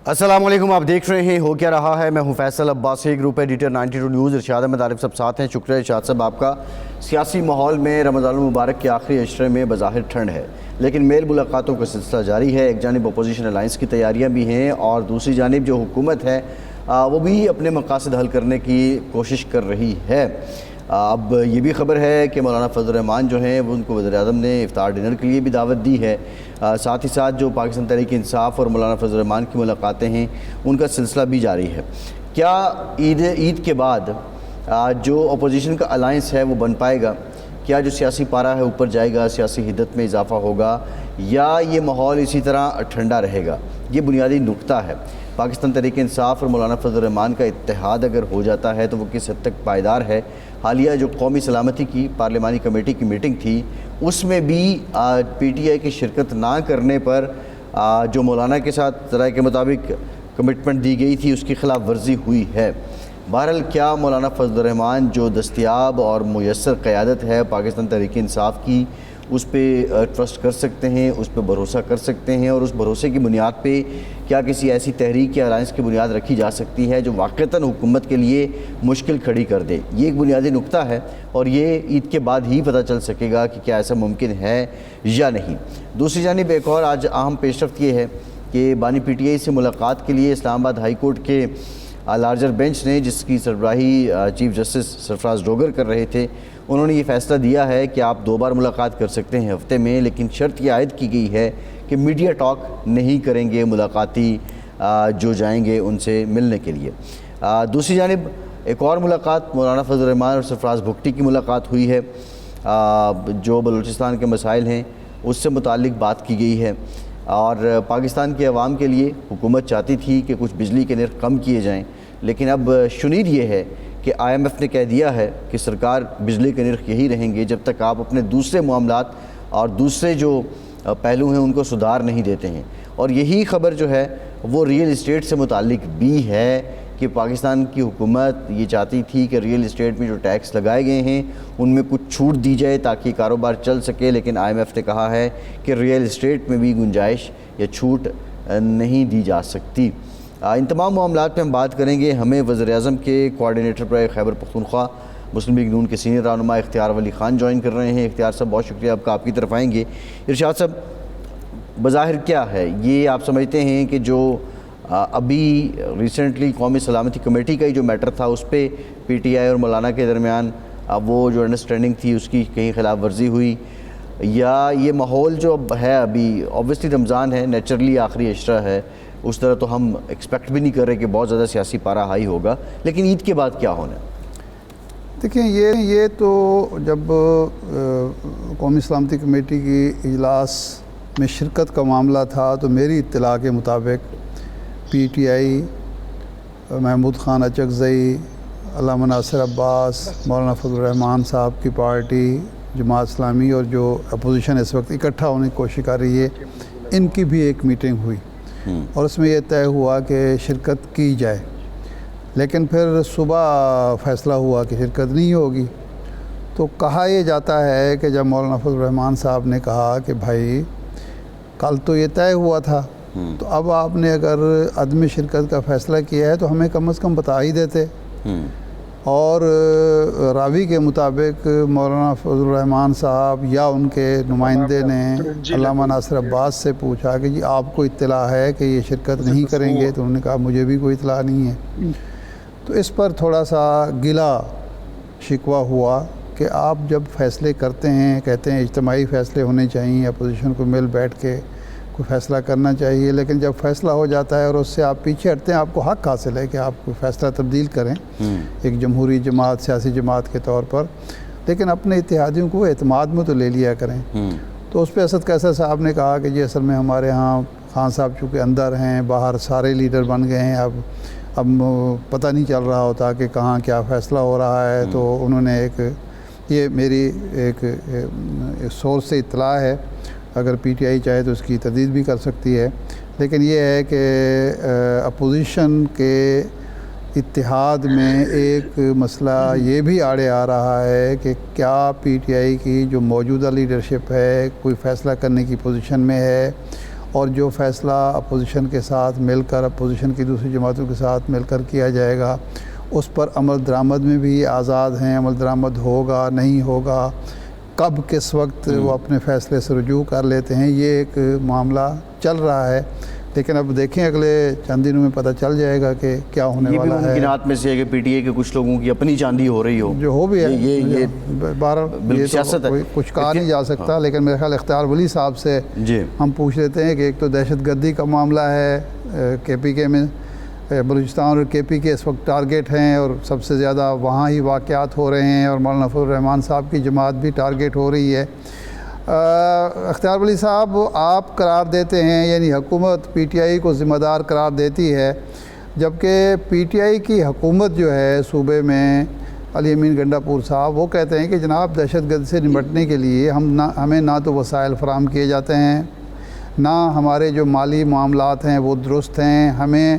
السلام علیکم، آپ دیکھ رہے ہیں ہو کیا رہا ہے۔ میں ہوں Faisal Abbasi, group editor 92 news. Irshad Ahmed Arif sahab ساتھ ہیں۔ شکریہ ارشاد صاحب آپ کا۔ سیاسی ماحول میں رمضان المبارک کے آخری عشرے میں بظاہر ٹھنڈ ہے، لیکن میل ملاقاتوں کا سلسلہ جاری ہے۔ ایک جانب اپوزیشن الائنس کی تیاریاں بھی ہیں اور دوسری جانب جو حکومت ہے وہ بھی اپنے مقاصد حل کرنے کی کوشش کر رہی ہے۔ اب یہ بھی خبر ہے کہ مولانا فضل الرحمان جو ہیں وہ ان کو وزیر اعظم نے افطار ڈنر کے لیے بھی دعوت دی ہے۔ ساتھ ہی ساتھ جو پاکستان تحریک انصاف اور مولانا فضل الرحمان کی ملاقاتیں ہیں ان کا سلسلہ بھی جاری ہے۔ کیا عید کے بعد جو اپوزیشن کا الائنس ہے وہ بن پائے گا؟ کیا جو سیاسی پارہ ہے اوپر جائے گا، سیاسی حدت میں اضافہ ہوگا، یا یہ ماحول اسی طرح ٹھنڈا رہے گا؟ یہ بنیادی نقطہ ہے۔ پاکستان تحریک انصاف اور مولانا فضل الرحمان کا اتحاد اگر ہو جاتا ہے تو وہ کس حد تک پائیدار ہے؟ حالیہ جو قومی سلامتی کی پارلیمانی کمیٹی کی میٹنگ تھی اس میں بھی پی ٹی آئی کی شرکت نہ کرنے پر جو مولانا کے ساتھ ذرائع کے مطابق کمٹمنٹ دی گئی تھی اس کی خلاف ورزی ہوئی ہے۔ بہرحال کیا مولانا فضل الرحمان جو دستیاب اور میسر قیادت ہے پاکستان تحریک انصاف کی اس پہ ٹرسٹ کر سکتے ہیں، اس پہ بھروسہ کر سکتے ہیں، اور اس بھروسے کی بنیاد پہ کیا کسی ایسی تحریک یا الائنس کی بنیاد رکھی جا سکتی ہے جو واقعتاً حکومت کے لیے مشکل کھڑی کر دے؟ یہ ایک بنیادی نقطہ ہے اور یہ عید کے بعد ہی پتہ چل سکے گا کہ کیا ایسا ممکن ہے یا نہیں۔ دوسری جانب ایک اور آج اہم پیش رفت یہ ہے کہ بانی پی ٹی آئی سے ملاقات کے لیے اسلام آباد ہائی کورٹ کے لارجر بینچ نے، جس کی سربراہی چیف جسٹس سرفراز ڈوگر کر رہے تھے، انہوں نے یہ فیصلہ دیا ہے کہ آپ 2 بار ملاقات کر سکتے ہیں ہفتے میں، لیکن شرط یہ عائد کی گئی ہے کہ میڈیا ٹاک نہیں کریں گے ملاقاتی جو جائیں گے ان سے ملنے کے لیے۔ دوسری جانب ایک اور ملاقات مولانا فضل الرحمان اور سرفراز بھگٹی کی ملاقات ہوئی ہے، جو بلوچستان کے مسائل ہیں اس سے متعلق بات کی گئی ہے، اور پاکستان کے عوام کے لیے حکومت چاہتی تھی کہ کچھ بجلی کے نرخ کم کیے جائیں، لیکن اب شنید یہ ہے کہ آئی ایم ایف نے کہہ دیا ہے کہ سرکار بجلی کے نرخ یہی رہیں گے جب تک آپ اپنے دوسرے معاملات اور دوسرے جو پہلو ہیں ان کو سدھار نہیں دیتے ہیں۔ اور یہی خبر جو ہے وہ ریئل اسٹیٹ سے متعلق بھی ہے کہ پاکستان کی حکومت یہ چاہتی تھی کہ ریئل اسٹیٹ میں جو ٹیکس لگائے گئے ہیں ان میں کچھ چھوٹ دی جائے تاکہ کاروبار چل سکے، لیکن آئی ایم ایف نے کہا ہے کہ ریئل اسٹیٹ میں بھی گنجائش یا چھوٹ نہیں دی جا سکتی۔ ان تمام معاملات پہ ہم بات کریں گے۔ ہمیں وزیر اعظم کے کوارڈینیٹر پر خیبر پختونخوا مسلم لیگ نون کے سینئر رہنما اختیار ولی خان جوائن کر رہے ہیں۔ اختیار صاحب بہت شکریہ آپ کا، آپ کی طرف آئیں گے۔ ارشاد صاحب، بظاہر کیا ہے یہ آپ سمجھتے ہیں کہ جو ابھی ریسنٹلی قومی سلامتی کمیٹی کا ہی جو میٹر تھا اس پہ پی ٹی آئی اور مولانا کے درمیان وہ جو انڈرسٹینڈنگ تھی اس کی کہیں خلاف ورزی ہوئی، یا یہ ماحول جو اب ہے ابھی آبویسلی رمضان ہے، نیچرلی آخری عشرہ ہے، اس طرح تو ہم ایکسپیکٹ بھی نہیں کر رہے کہ بہت زیادہ سیاسی پارہ ہائی ہوگا، لیکن عید کے بعد کیا ہونا ہے؟ دیکھیں یہ تو جب قومی سلامتی کمیٹی کی اجلاس میں شرکت کا معاملہ تھا تو میری اطلاع کے مطابق P T I, Mahmood Khan Achakzai, Allama Nasir عباس، مولانا فضل الرحمان صاحب کی پارٹی، جماعت اسلامی اور جو اپوزیشن اس وقت اکٹھا ہونے کی کوشش کر رہی ہے، ان کی بھی ایک میٹنگ ہوئی اور اس میں یہ طے ہوا کہ شرکت کی جائے، لیکن پھر صبح فیصلہ ہوا کہ شرکت نہیں ہوگی۔ تو کہا یہ جاتا ہے کہ جب مولانا فضل الرحمان صاحب نے کہا کہ بھائی کل تو یہ طے ہوا تھا، تو اب آپ نے اگر عدم شرکت کا فیصلہ کیا ہے تو ہمیں کم از کم بتا ہی دیتے۔ اور راوی کے مطابق مولانا فضل الرحمان صاحب یا ان کے نمائندے نے علامہ ناصر عباس سے پوچھا کہ جی آپ کو اطلاع ہے کہ یہ شرکت نہیں کریں گے؟ تو انہوں نے کہا مجھے بھی کوئی اطلاع نہیں ہے۔ تو اس پر تھوڑا سا گلا شکوہ ہوا کہ آپ جب فیصلے کرتے ہیں، کہتے ہیں اجتماعی فیصلے ہونے چاہیے، اپوزیشن کو مل بیٹھ کے کوئی فیصلہ کرنا چاہیے، لیکن جب فیصلہ ہو جاتا ہے اور اس سے آپ پیچھے ہٹتے ہیں، آپ کو حق حاصل ہے کہ آپ کوئی فیصلہ تبدیل کریں ایک جمہوری جماعت، سیاسی جماعت کے طور پر، لیکن اپنے اتحادیوں کو اعتماد میں تو لے لیا کریں۔ تو اس پہ اسد قیصر صاحب نے کہا کہ جی اصل میں ہمارے ہاں خان صاحب چونکہ اندر ہیں، باہر سارے لیڈر بن گئے ہیں، اب پتہ نہیں چل رہا ہوتا کہ کہاں کیا فیصلہ ہو رہا ہے۔ تو انہوں نے یہ میری ایک سورس سے اطلاع ہے، اگر پی ٹی آئی چاہے تو اس کی تردید بھی کر سکتی ہے، لیکن یہ ہے کہ اپوزیشن کے اتحاد میں ایک مسئلہ یہ بھی آڑے آ رہا ہے کہ کیا پی ٹی آئی کی جو موجودہ لیڈرشپ ہے کوئی فیصلہ کرنے کی پوزیشن میں ہے، اور جو فیصلہ اپوزیشن کے ساتھ مل کر اپوزیشن کی دوسری جماعتوں کے ساتھ مل کر کیا جائے گا اس پر عمل درآمد میں بھی آزاد ہیں. عمل درآمد ہوگا نہیں ہوگا, کب کس وقت وہ اپنے فیصلے سے رجوع کر لیتے ہیں, یہ ایک معاملہ چل رہا ہے. لیکن اب دیکھیں اگلے چند دنوں میں پتہ چل جائے گا کہ کیا ہونے والا ہے. یہ بھی ممکنات میں سے ہے کہ پی ٹی اے کے کچھ لوگوں کی اپنی چاندی ہو رہی ہو, جو ہو بھی ہے. یہ سیاست ہے, کچھ کہا نہیں جا سکتا. لیکن میرے خیال اختیار ولی صاحب سے ہم پوچھ لیتے ہیں کہ ایک تو دہشت گردی کا معاملہ ہے کے پی کے میں, بلوچستان اور کے پی کے اس وقت ٹارگیٹ ہیں اور سب سے زیادہ وہاں ہی واقعات ہو رہے ہیں, اور مولانا فضل الرحمان صاحب کی جماعت بھی ٹارگیٹ ہو رہی ہے. اختیار ولی صاحب, آپ قرار دیتے ہیں, یعنی حکومت پی ٹی آئی کو ذمہ دار قرار دیتی ہے, جبکہ پی ٹی آئی کی حکومت جو ہے صوبے میں, علی امین گنڈا پور صاحب وہ کہتے ہیں کہ جناب دہشت گردی سے نمٹنے کے لیے ہمیں نہ تو وسائل فراہم کیے جاتے ہیں, نہ ہمارے جو مالی معاملات ہیں وہ درست ہیں, ہمیں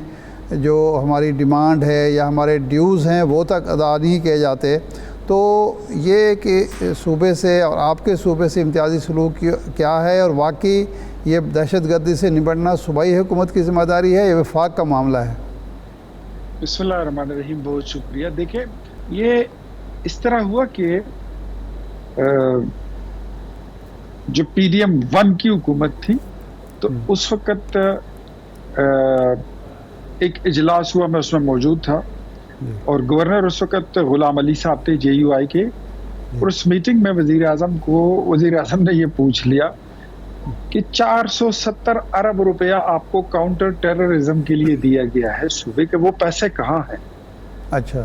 جو ہماری ڈیمانڈ ہے یا ہمارے ڈیوز ہیں وہ تک ادا نہیں کیے جاتے. تو یہ کہ صوبے سے اور آپ کے صوبے سے امتیازی سلوک کیا ہے, اور واقعی یہ دہشت گردی سے نمٹنا صوبائی حکومت کی ذمہ داری ہے یا وفاق کا معاملہ ہے؟ بسم اللہ الرحمن الرحیم, بہت شکریہ. دیکھیں یہ اس طرح ہوا کہ جو پی ڈی ایم 1 کی حکومت تھی تو اس وقت ایک اجلاس ہوا, میں اس میں موجود تھا, اور گورنر اس وقت غلام علی صاحب تھے جے یو آئی کے, اور اس میٹنگ میں وزیر اعظم نے یہ پوچھ لیا کہ 470 ارب روپیہ آپ کو کاؤنٹر ٹیررزم کے لیے دیا گیا ہے صوبے کے, وہ پیسے کہاں ہیں؟ اچھا.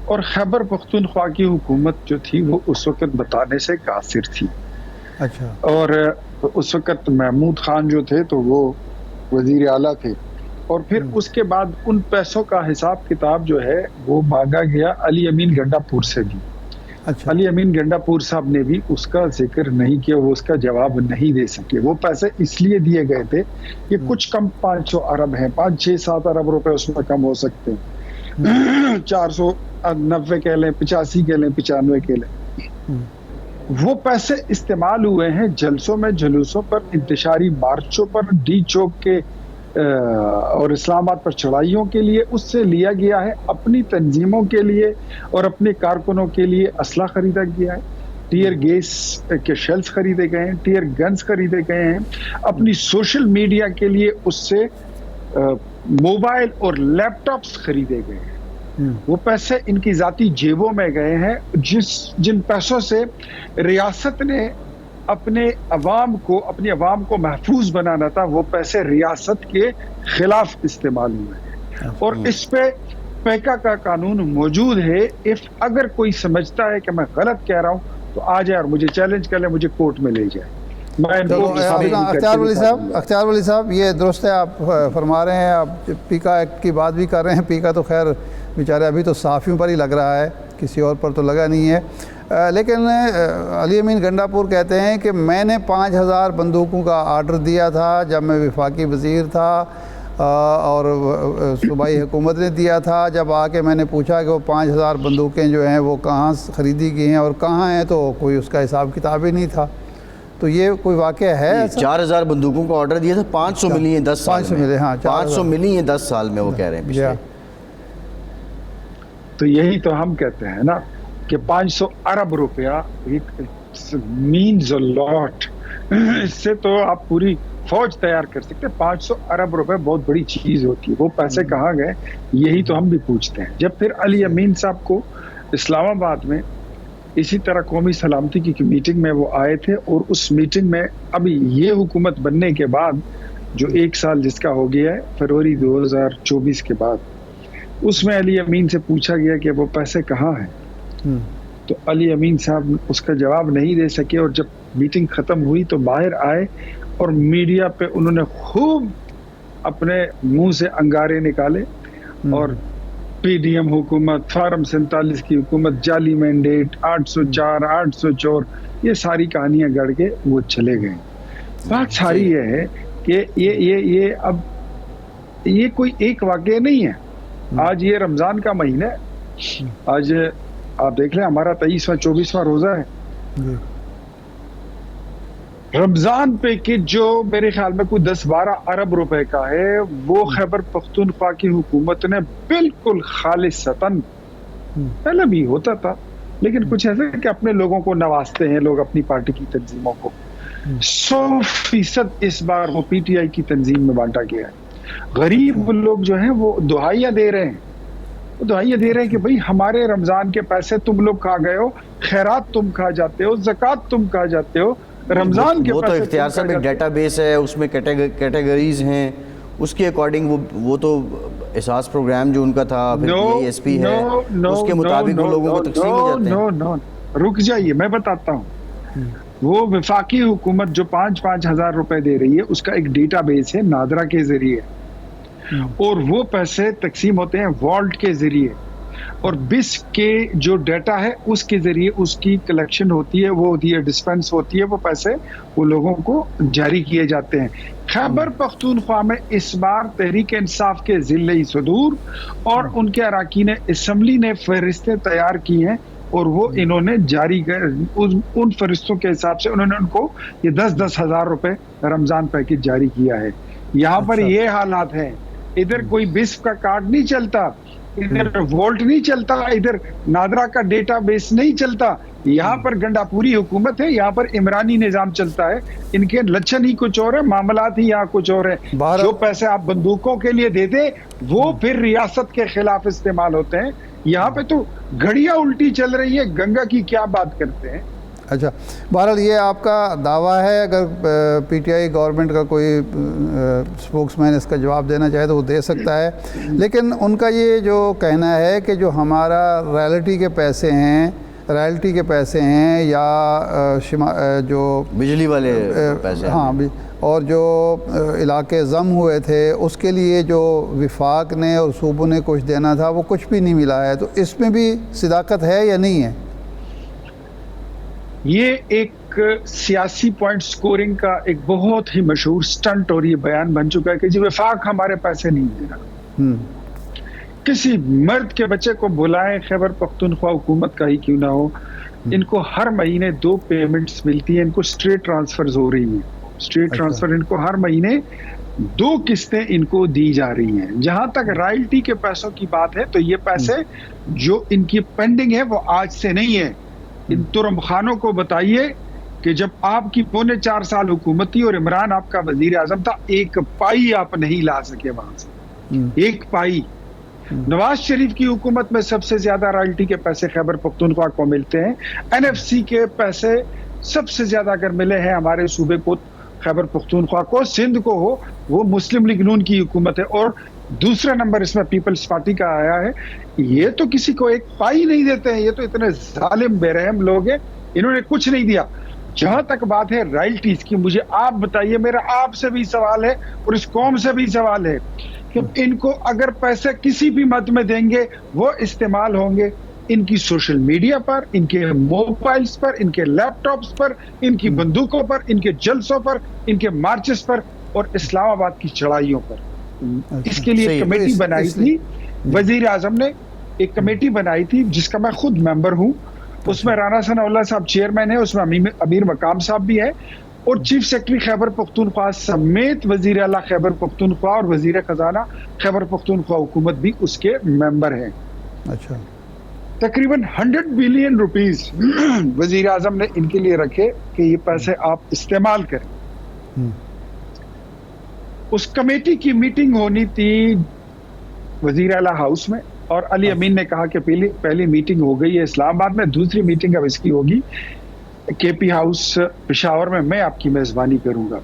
اور خیبر پختونخوا کی حکومت جو تھی وہ اس وقت بتانے سے قاصر تھی. اچھا. اور اس وقت محمود خان جو تھے تو وہ وزیر اعلیٰ تھے, اور پھر اس کے بعد ان پیسوں کا حساب کتاب جو ہے وہ مانگا گیا علی امین گنڈا پور سے بھی. اچھا. علی امین گنڈا پور صاحب نے بھی اس کا ذکر نہیں کیا, وہ اس کا جواب نہیں دے سکے. وہ پیسے اس لیے دیے گئے تھے کہ کچھ کم 500 ارب ہیں, 5-6-7 ارب روپے اس میں کم ہو سکتے ہیں, 490 کہہ لیں, 85 کہہ لیں, 95 کہہ لیں. وہ پیسے استعمال ہوئے ہیں جلسوں میں, جلوسوں پر, انتشاری مارچوں پر, ڈی چوک کے اور اسلام آباد پر چڑھائیوں کے لیے. اس سے لیا گیا ہے اپنی تنظیموں کے لیے اور اپنے کارکنوں کے لیے اسلحہ خریدا گیا ہے, ٹیئر گیس کے شیلز خریدے گئے ہیں, ٹیئر گنز خریدے گئے ہیں, اپنی سوشل میڈیا کے لیے اس سے موبائل اور لیپ ٹاپس خریدے گئے ہیں. وہ پیسے ان کی ذاتی جیبوں میں گئے ہیں, جن پیسوں سے ریاست نے اپنی عوام کو محفوظ بنانا تھا, وہ پیسے ریاست کے خلاف استعمال ہوئے ہیں. اور اس پہ پیکا کا قانون موجود ہے. اگر کوئی سمجھتا ہے کہ میں غلط کہہ رہا ہوں تو آ جائے اور مجھے چیلنج کر لے, مجھے کورٹ میں لے جائے. اختیار ولی صاحب, یہ درست ہے آپ فرما رہے ہیں, آپ پیکا ایکٹ کی بات بھی کر رہے ہیں. پیکا تو خیر بیچارے ابھی تو صحافیوں پر ہی لگ رہا ہے, کسی اور پر تو لگا نہیں ہے. لیکن علی امین گنڈا پور کہتے ہیں کہ میں نے 5000 بندوقوں کا آرڈر دیا تھا جب میں وفاقی وزیر تھا, اور صوبائی حکومت نے دیا تھا. جب آ کے میں نے پوچھا کہ وہ 5000 بندوقیں جو ہیں وہ کہاں خریدی گئی ہیں اور کہاں ہیں, تو کوئی اس کا حساب کتاب ہی نہیں تھا. تو یہ کوئی واقعہ ہے؟ 4000 بندوقوں کا آرڈر دیا تھا, 500 ملی ہیں 10 سال میں. 500 ملی ہیں 10 سال میں, وہ کہہ رہے ہیں پچھلے. تو یہی تو ہم کہتے ہیں نا کہ 500 ارب روپیہ مینز اے لاٹ. اس سے تو آپ پوری فوج تیار کر سکتے. 500 ارب روپے بہت بڑی چیز ہوتی ہے. وہ پیسے کہاں گئے, یہی تو ہم بھی پوچھتے ہیں. جب پھر علی امین صاحب کو اسلام آباد میں اسی طرح قومی سلامتی کی میٹنگ میں وہ آئے تھے, اور اس میٹنگ میں ابھی یہ حکومت بننے کے بعد جو 1 سال جس کا ہو گیا ہے, فروری 2024 کے بعد, اس میں علی امین سے پوچھا گیا کہ وہ پیسے کہاں ہیں. تو علی امین صاحب اس کا جواب نہیں دے سکے, اور جب میٹنگ ختم ہوئی تو باہر آئے اور میڈیا پہ انہوں نے خوب اپنے منہ سے انگارے نکالے, اور پی ڈی ایم حکومت, فارم 47 کی حکومت, جعلی مینڈیٹ, 804, 804, یہ ساری کہانیاں گڑھ کے وہ چلے گئے. بات ساری یہ ہے کہ یہ اب یہ کوئی ایک واقعہ نہیں ہے. آج یہ رمضان کا مہینہ ہے, آج آپ دیکھ لیں ہمارا 23واں 24واں روزہ ہے. رمضان پیکیج جو میرے خیال میں کوئی 10-12 ارب روپے کا ہے، وہ خیبر پختونخوا کی حکومت نے بالکل خالصتاً، پہلے بھی ہوتا تھا لیکن کچھ ایسا کہ اپنے لوگوں کو نوازتے ہیں لوگ، اپنی پارٹی کی تنظیموں کو، 100% اس بار وہ پی ٹی آئی کی تنظیم میں بانٹا گیا ہے۔ غریب لوگ جو ہیں وہ دہائیاں دے رہے ہیں کہ بھئی ہمارے رمضان کے پیسے تم لوگ کھا گئے ہو، خیرات تم کھا جاتے ہو، زکوٰۃ تم کھا جاتے ہو، رمضان کے وہ تو پیسے اختیار صاحب ایک ڈیٹا بیس ہے، اس میں کیٹیگریز ہیں، اس کے اکارڈنگ وہ تو احساس پروگرام جو ان کا تھا، پھر ایس پی ہے، اس کے مطابق وہ لوگوں کو تقسیم ہو جاتے ہیں۔ رک جائیے میں بتاتا ہوں، وہ وفاقی حکومت جو 5-5 ہزار روپے دے رہی ہے، اس کا ایک ڈیٹا بیس ہے نادرا کے ذریعے، اور وہ پیسے تقسیم ہوتے ہیں والٹ کے ذریعے، اور بس کے جو ڈیٹا ہے اس کے ذریعے اس کی کلیکشن ہوتی ہے، وہ ہوتی ہے ڈسپینس ہوتی ہے، وہ پیسے وہ لوگوں کو جاری کیے جاتے ہیں۔ خیبر پختونخوا میں اس بار تحریک انصاف کے ضلعی صدور اور ان کے اراکین اسمبلی نے فہرستیں تیار کی ہیں، اور وہ انہوں نے جاری ان فہرستوں کے حساب سے انہوں نے ان کو یہ 10-10 ہزار روپے رمضان پیکیج جاری کیا ہے۔ یہاں پر یہ حالات ہیں، ادھر کوئی بسپ کا کارڈ نہیں چلتا، ادھر وولٹ نہیں چلتا، ادھر نادرا کا ڈیٹا بیس نہیں چلتا، یہاں پر گنڈا پوری حکومت ہے، یہاں پر عمرانی نظام چلتا ہے، ان کے لچھن ہی کچھ اور ہے، معاملات ہی یہاں کچھ اور ہے۔ جو پیسے آپ بندوقوں کے لیے دیتے وہ پھر ریاست کے خلاف استعمال ہوتے ہیں، یہاں پہ تو گھڑیاں الٹی چل رہی ہے، گنگا کی کیا بات کرتے ہیں۔ اچھا، بہرحال یہ آپ کا دعویٰ ہے، اگر پی ٹی آئی گورنمنٹ کا کوئی اسپوکس مین اس کا جواب دینا چاہے تو وہ دے سکتا ہے، لیکن ان کا یہ جو کہنا ہے کہ جو ہمارا رائلٹی کے پیسے ہیں یا جو بجلی والے پیسے، ہاں، اور جو علاقے ضم ہوئے تھے اس کے لیے جو وفاق نے اور صوبوں نے کچھ دینا تھا وہ کچھ بھی نہیں ملا ہے، تو اس میں بھی صداقت ہے یا نہیں ہے؟ یہ ایک سیاسی پوائنٹ سکورنگ کا ایک بہت ہی مشہور سٹنٹ اور یہ بیان بن چکا ہے کہ جی وفاق ہمارے پیسے نہیں دے رہا۔ کسی مرد کے بچے کو بلائیں، خیبر پختونخوا حکومت کا ہی کیوں نہ ہو، ان کو ہر مہینے 2 پیمنٹس ملتی ہیں، ان کو اسٹریٹ ٹرانسفرز ہو رہی ہیں، اسٹریٹ ٹرانسفر ان کو ہر مہینے 2 قسطیں ان کو دی جا رہی ہیں۔ جہاں تک رائلٹی کے پیسوں کی بات ہے تو یہ پیسے جو ان کی پینڈنگ ہے وہ آج سے نہیں ہے۔ ان ترم خانوں کو بتائیے کہ جب آپ کی 4.25 سال حکومت تھی اور عمران آپ کا وزیر اعظم تھا، 1 پائی آپ نہیں لا سکے وہاں سے، 1 پائی۔ نواز شریف کی حکومت میں سب سے زیادہ رائلٹی کے پیسے خیبر پختونخوا کو ملتے ہیں، این ایف سی کے پیسے سب سے زیادہ اگر ملے ہیں ہمارے صوبے کو، خیبر پختونخوا کو، سندھ کو ہو، وہ مسلم لیگ نون کی حکومت ہے، اور دوسرا نمبر اس میں پیپلز پارٹی کا آیا ہے۔ یہ تو کسی کو 1 پائی نہیں دیتے ہیں، یہ تو اتنے ظالم بے رحم لوگ ہیں، انہوں نے کچھ نہیں دیا۔ جہاں تک بات ہے رائلٹیز کی، مجھے آپ بتائیے، میرا آپ سے بھی سوال ہے اور اس قوم سے بھی سوال ہے کہ ان کو اگر پیسے کسی بھی مد میں دیں گے وہ استعمال ہوں گے ان کی سوشل میڈیا پر، ان کے موبائلز پر، ان کے لیپ ٹاپس پر، ان کی بندوقوں پر، ان کے جلسوں پر، ان کے مارچز پر اور اسلام آباد کی چڑھائیوں پر۔ اس کے لیے ایک کمیٹی بنائی تھی، وزیر اعظم نے ایک کمیٹی بنائی تھی جس کا میں خود ممبر ہوں، اس میں رانا ثناء اللہ صاحب چیئرمین ہے، اس میں امیر مقام صاحب بھی ہے، اور چیف سیکرٹری خیبر پختونخوا سمیت وزیر اعلیٰ خیبر پختونخوا اور وزیر خزانہ خیبر پختونخوا حکومت بھی اس کے ممبر ہیں۔ اچھا، تقریباً 100 بلین روپیز وزیر اعظم نے ان کے لیے رکھے کہ یہ پیسے آپ استعمال کریں۔ اس کمیٹی کی میٹنگ ہونی تھی وزیر اعلیٰ ہاؤس میں، اور علی امین نے کہا کہ پہلی میٹنگ ہو گئی ہے اسلام آباد میں، دوسری میٹنگ اب اس کی ہوگی کے پی ہاؤس پشاور میں آپ کی میزبانی کروں گا۔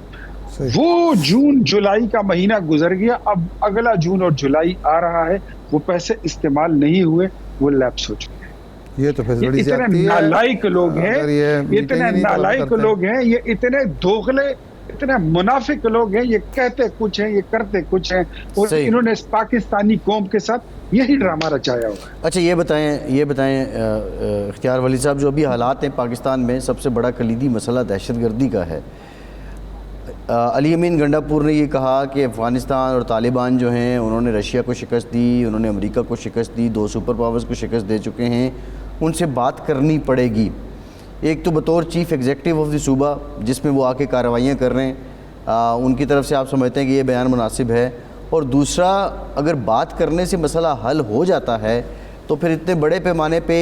وہ جون جولائی کا مہینہ گزر گیا، اب اگلا جون اور جولائی آ رہا ہے، وہ پیسے استعمال نہیں ہوئے، وہ لیپس ہو چکے ہیں۔ یہ تو پھر بڑی اتنے نالائق لوگ ہیں، اتنے نالائق لوگ ہیں، یہ اتنے دوغلے، اتنے منافق لوگ ہیں، یہ کہتے کچھ ہیں، یہ کرتے کچھ ہیں، اور انہوں نے اس پاکستانی قوم کے ساتھ یہی ڈرامہ رچایا ہوا۔ اچھا یہ بتائیں اختیار ولی صاحب، جو ابھی حالات ہیں پاکستان میں، سب سے بڑا کلیدی مسئلہ دہشت گردی کا ہے۔ علی امین گنڈا پور نے یہ کہا کہ افغانستان اور طالبان جو ہیں انہوں نے رشیا کو شکست دی، انہوں نے امریکہ کو شکست دی، 2 سپر پاورز کو شکست دے چکے ہیں، ان سے بات کرنی پڑے گی۔ ایک تو بطور چیف ایگزیکٹو آف دی صوبہ جس میں وہ آ کے کارروائیاں کر رہے ہیں، ان کی طرف سے آپ سمجھتے ہیں کہ یہ بیان مناسب ہے؟ اور دوسرا، اگر بات کرنے سے مسئلہ حل ہو جاتا ہے تو پھر اتنے بڑے پیمانے پہ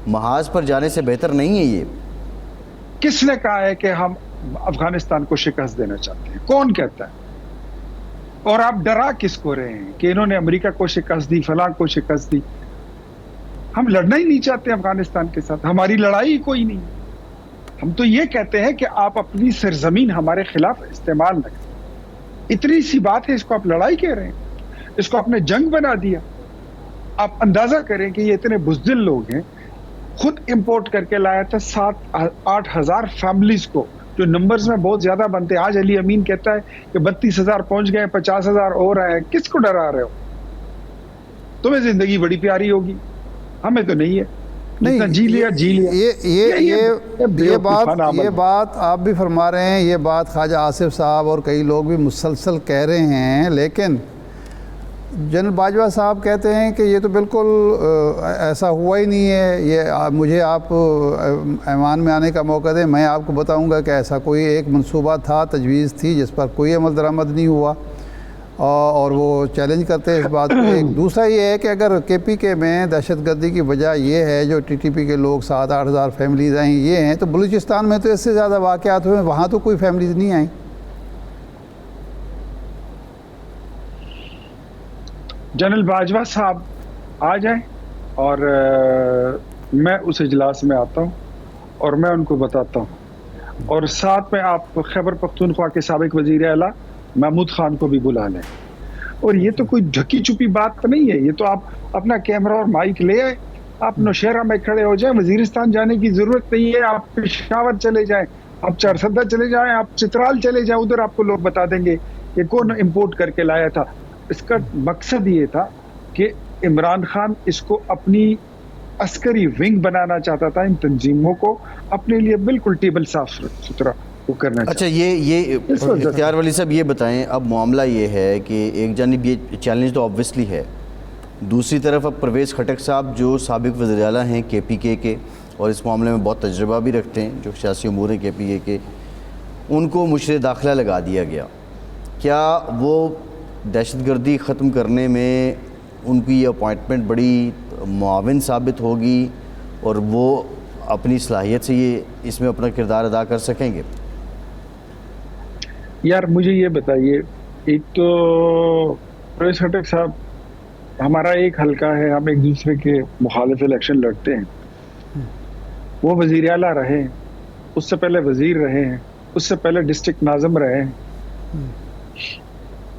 محاذ پر جانے سے بہتر نہیں ہے یہ؟ کس نے کہا ہے کہ ہم افغانستان کو شکست دینا چاہتے ہیں؟ کون کہتا ہے؟ اور آپ ڈرا کس کو رہے ہیں کہ انہوں نے امریکہ کو شکست دی، فلاں کو شکست دی؟ ہم لڑنا ہی نہیں چاہتے افغانستان کے ساتھ، ہماری لڑائی کوئی نہیں۔ ہم تو یہ کہتے ہیں کہ آپ اپنی سرزمین ہمارے خلاف استعمال نہ کریں۔ اتنی سی بات ہے، اس کو آپ لڑائی کہہ رہے ہیں، اس کو آپ نے جنگ بنا دیا۔ آپ اندازہ کریں کہ یہ اتنے بزدل لوگ ہیں، خود امپورٹ کر کے لایا تھا 7-8 ہزار فیملیز کو، جو نمبرز میں بہت زیادہ بنتے ہیں۔ آج علی امین کہتا ہے کہ 32,000 پہنچ گئے، 50,000 اور آئے۔ کس کو ڈرا رہے ہو؟ تمہیں زندگی بڑی پیاری ہوگی، ہمیں تو نہیں ہے، جتنا جی لیا جی لیا۔ یہ بات آپ بھی فرما رہے ہیں، یہ بات خواجہ آصف صاحب اور کئی لوگ بھی مسلسل کہہ رہے ہیں، لیکن جنرل باجوہ صاحب کہتے ہیں کہ یہ تو بالکل ایسا ہوا ہی نہیں ہے۔ یہ مجھے آپ ایوان میں آنے کا موقع دیں، میں آپ کو بتاؤں گا کہ ایسا کوئی ایک منصوبہ تھا، تجویز تھی، جس پر کوئی عمل درآمد نہیں ہوا، اور وہ چیلنج کرتے ہیں اس بات کو۔ ایک دوسرا یہ ہے کہ اگر کے پی کے میں دہشت گردی کی وجہ یہ ہے، جو ٹی ٹی پی کے لوگ 7-8 ہزار فیملیز آئیں یہ ہیں، تو بلوچستان میں تو اس سے زیادہ واقعات ہوئے، وہاں تو کوئی فیملیز نہیں آئیں۔ جنرل باجوہ صاحب آ جائیں اور میں اس اجلاس میں آتا ہوں اور میں ان کو بتاتا ہوں، اور ساتھ میں آپ خیبر پختونخوا کے سابق وزیر اعلیٰ محمود خان کو بھی بلا لیں۔ اور یہ تو کوئی ڈھکی چھپی بات نہیں ہے، یہ تو آپ اپنا کیمرہ اور مائک لے آئے، آپ نوشہرہ میں کھڑے ہو جائیں، وزیرستان جانے کی ضرورت نہیں ہے، آپ پشاور چلے جائیں، آپ چارسدہ چلے جائیں، آپ چترال چلے جائیں، ادھر آپ کو لوگ بتا دیں گے کہ کون امپورٹ کر کے لایا تھا۔ اس کا مقصد یہ تھا کہ عمران خان اس کو اپنی عسکری ونگ بنانا چاہتا تھا، ان تنظیموں کو اپنے لیے بالکل ٹیبل صاف ستھرا وہ کرنا چاہتا۔ اچھا، یہ اختیار ولی صاحب یہ بتائیں، اب معاملہ یہ ہے کہ ایک جانب یہ چیلنج تو آبویسلی ہے، دوسری طرف اب پرویز خٹک صاحب جو سابق وزیر اعلیٰ ہیں کے پی کے اور اس معاملے میں بہت تجربہ بھی رکھتے ہیں، جو سیاسی امور ہیں کے پی کے، ان کو مشیر داخلہ لگا دیا گیا۔ کیا وہ دہشت گردی ختم کرنے میں ان کی اپوائنٹمنٹ بڑی معاون ثابت ہوگی اور وہ اپنی صلاحیت سے یہ اس میں اپنا کردار ادا کر سکیں گے؟ یار مجھے یہ بتائیے، ایک تو پرویز خٹک صاحب ہمارا ایک حلقہ ہے، ہم ایک دوسرے کے مخالف الیکشن لڑتے ہیں، وہ وزیر اعلیٰ رہے ہیں، اس سے پہلے وزیر رہے ہیں، اس سے پہلے ڈسٹرکٹ ناظم رہے ہیں،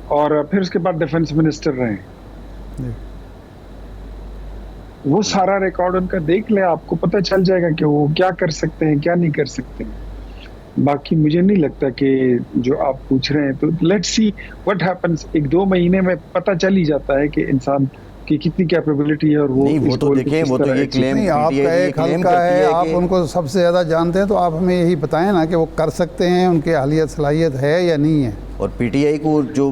اور پھر اس کے بعد ڈیفنس منسٹر رہے ہیں۔ وہ سارا ریکارڈ ان کا دیکھ لیں، آپ کو پتہ چل جائے گا کہ وہ کیا کر سکتے ہیں، کیا نہیں کر سکتے ہیں۔ باقی مجھے نہیں لگتا کہ جو آپ پوچھ رہے ہیں، تو لیٹس سی واٹ ہیپنس۔ 1-2 مہینے میں پتہ چل ہی جاتا ہے کہ انسان کی کتنی کیپیبلٹی ہے، اور وہ نہیں، وہ تو دیکھیں، وہ تو یہ کلیم نہیں، آپ کا ایک حلقہ ہے، آپ ان کو سب سے زیادہ جانتے ہیں، تو آپ ہمیں یہی بتائیں نا کہ وہ کر سکتے ہیں، ان کی اہلیت صلاحیت ہے یا نہیں ہے۔ اور پی ٹی آئی کو جو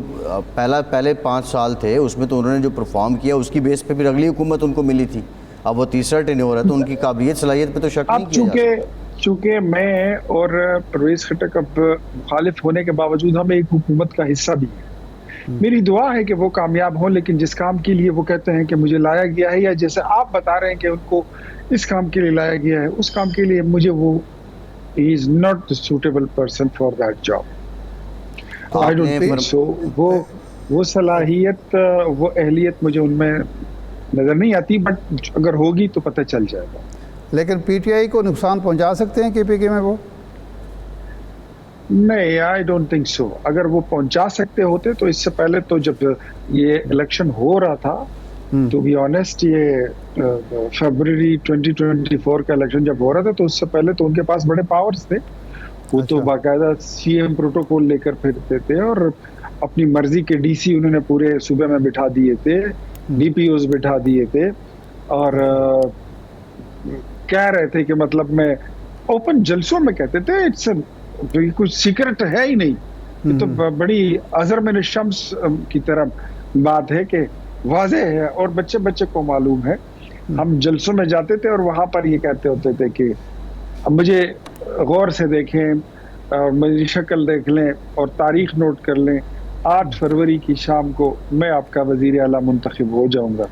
پہلے 5 سال تھے اس میں تو انہوں نے جو پرفارم کیا اس کی بیس پہ پھر اگلی حکومت ان کو ملی تھی، اب وہ تیسرا ٹینیور ہے، تو ان کی قابلیت صلاحیت پہ تو شک نہیں کیا جاتا۔ چونکہ میں اور پرویز خٹک اب مخالف ہونے کے باوجود ہم ایک حکومت کا حصہ بھی ہیں، میری دعا ہے کہ وہ کامیاب ہوں، لیکن جس کام کے لیے وہ کہتے ہیں کہ مجھے لایا گیا ہے، یا جیسے آپ بتا رہے ہیں کہ ان کو اس کام کے لیے لایا گیا ہے، اس کام کے لیے مجھے وہ he is not the suitable person for that job. I don't think so. وہ صلاحیت، وہ اہلیت مجھے ان میں نظر نہیں آتی، بٹ اگر ہوگی تو پتہ چل جائے گا۔ لیکن پی ٹی آئی کو نقصان پہنچا سکتے ہیں کے پی کے میں وہ؟ نہیں، آئی ڈونٹ تھنک سو۔ اگر وہ پہنچا سکتے ہوتے تو اس سے پہلے تو جب یہ الیکشن ہو رہا تھا، تو بی آنیسٹ، یہ فیبرری 2024 کا الیکشن جب ہو رہا تھا، تو اس سے پہلے تو ان کے پاس بڑے پاورز تھے، وہ تو باقاعدہ سی ایم پروٹوکول لے کر پھرتے تھے، اور اپنی مرضی کے ڈی سی انہوں نے پورے صوبے میں بٹھا دیے تھے، ڈی پی اوز بٹھا دیے تھے، اور کہہ رہے تھے کہ مطلب میں اوپن جلسوں میں کہتے تھے، کچھ سیکرٹ ہے ہی نہیں، یہ تو بڑی ازر من الشمس کی طرح بات ہے کہ واضح ہے، اور بچے کو معلوم ہے۔ ہم جلسوں میں جاتے تھے اور وہاں پر یہ کہتے ہوتے تھے کہ اب مجھے غور سے دیکھیں اور میری شکل دیکھ لیں اور تاریخ نوٹ کر لیں، 8 فروری کی شام کو میں آپ کا وزیر اعلیٰ منتخب ہو جاؤں گا،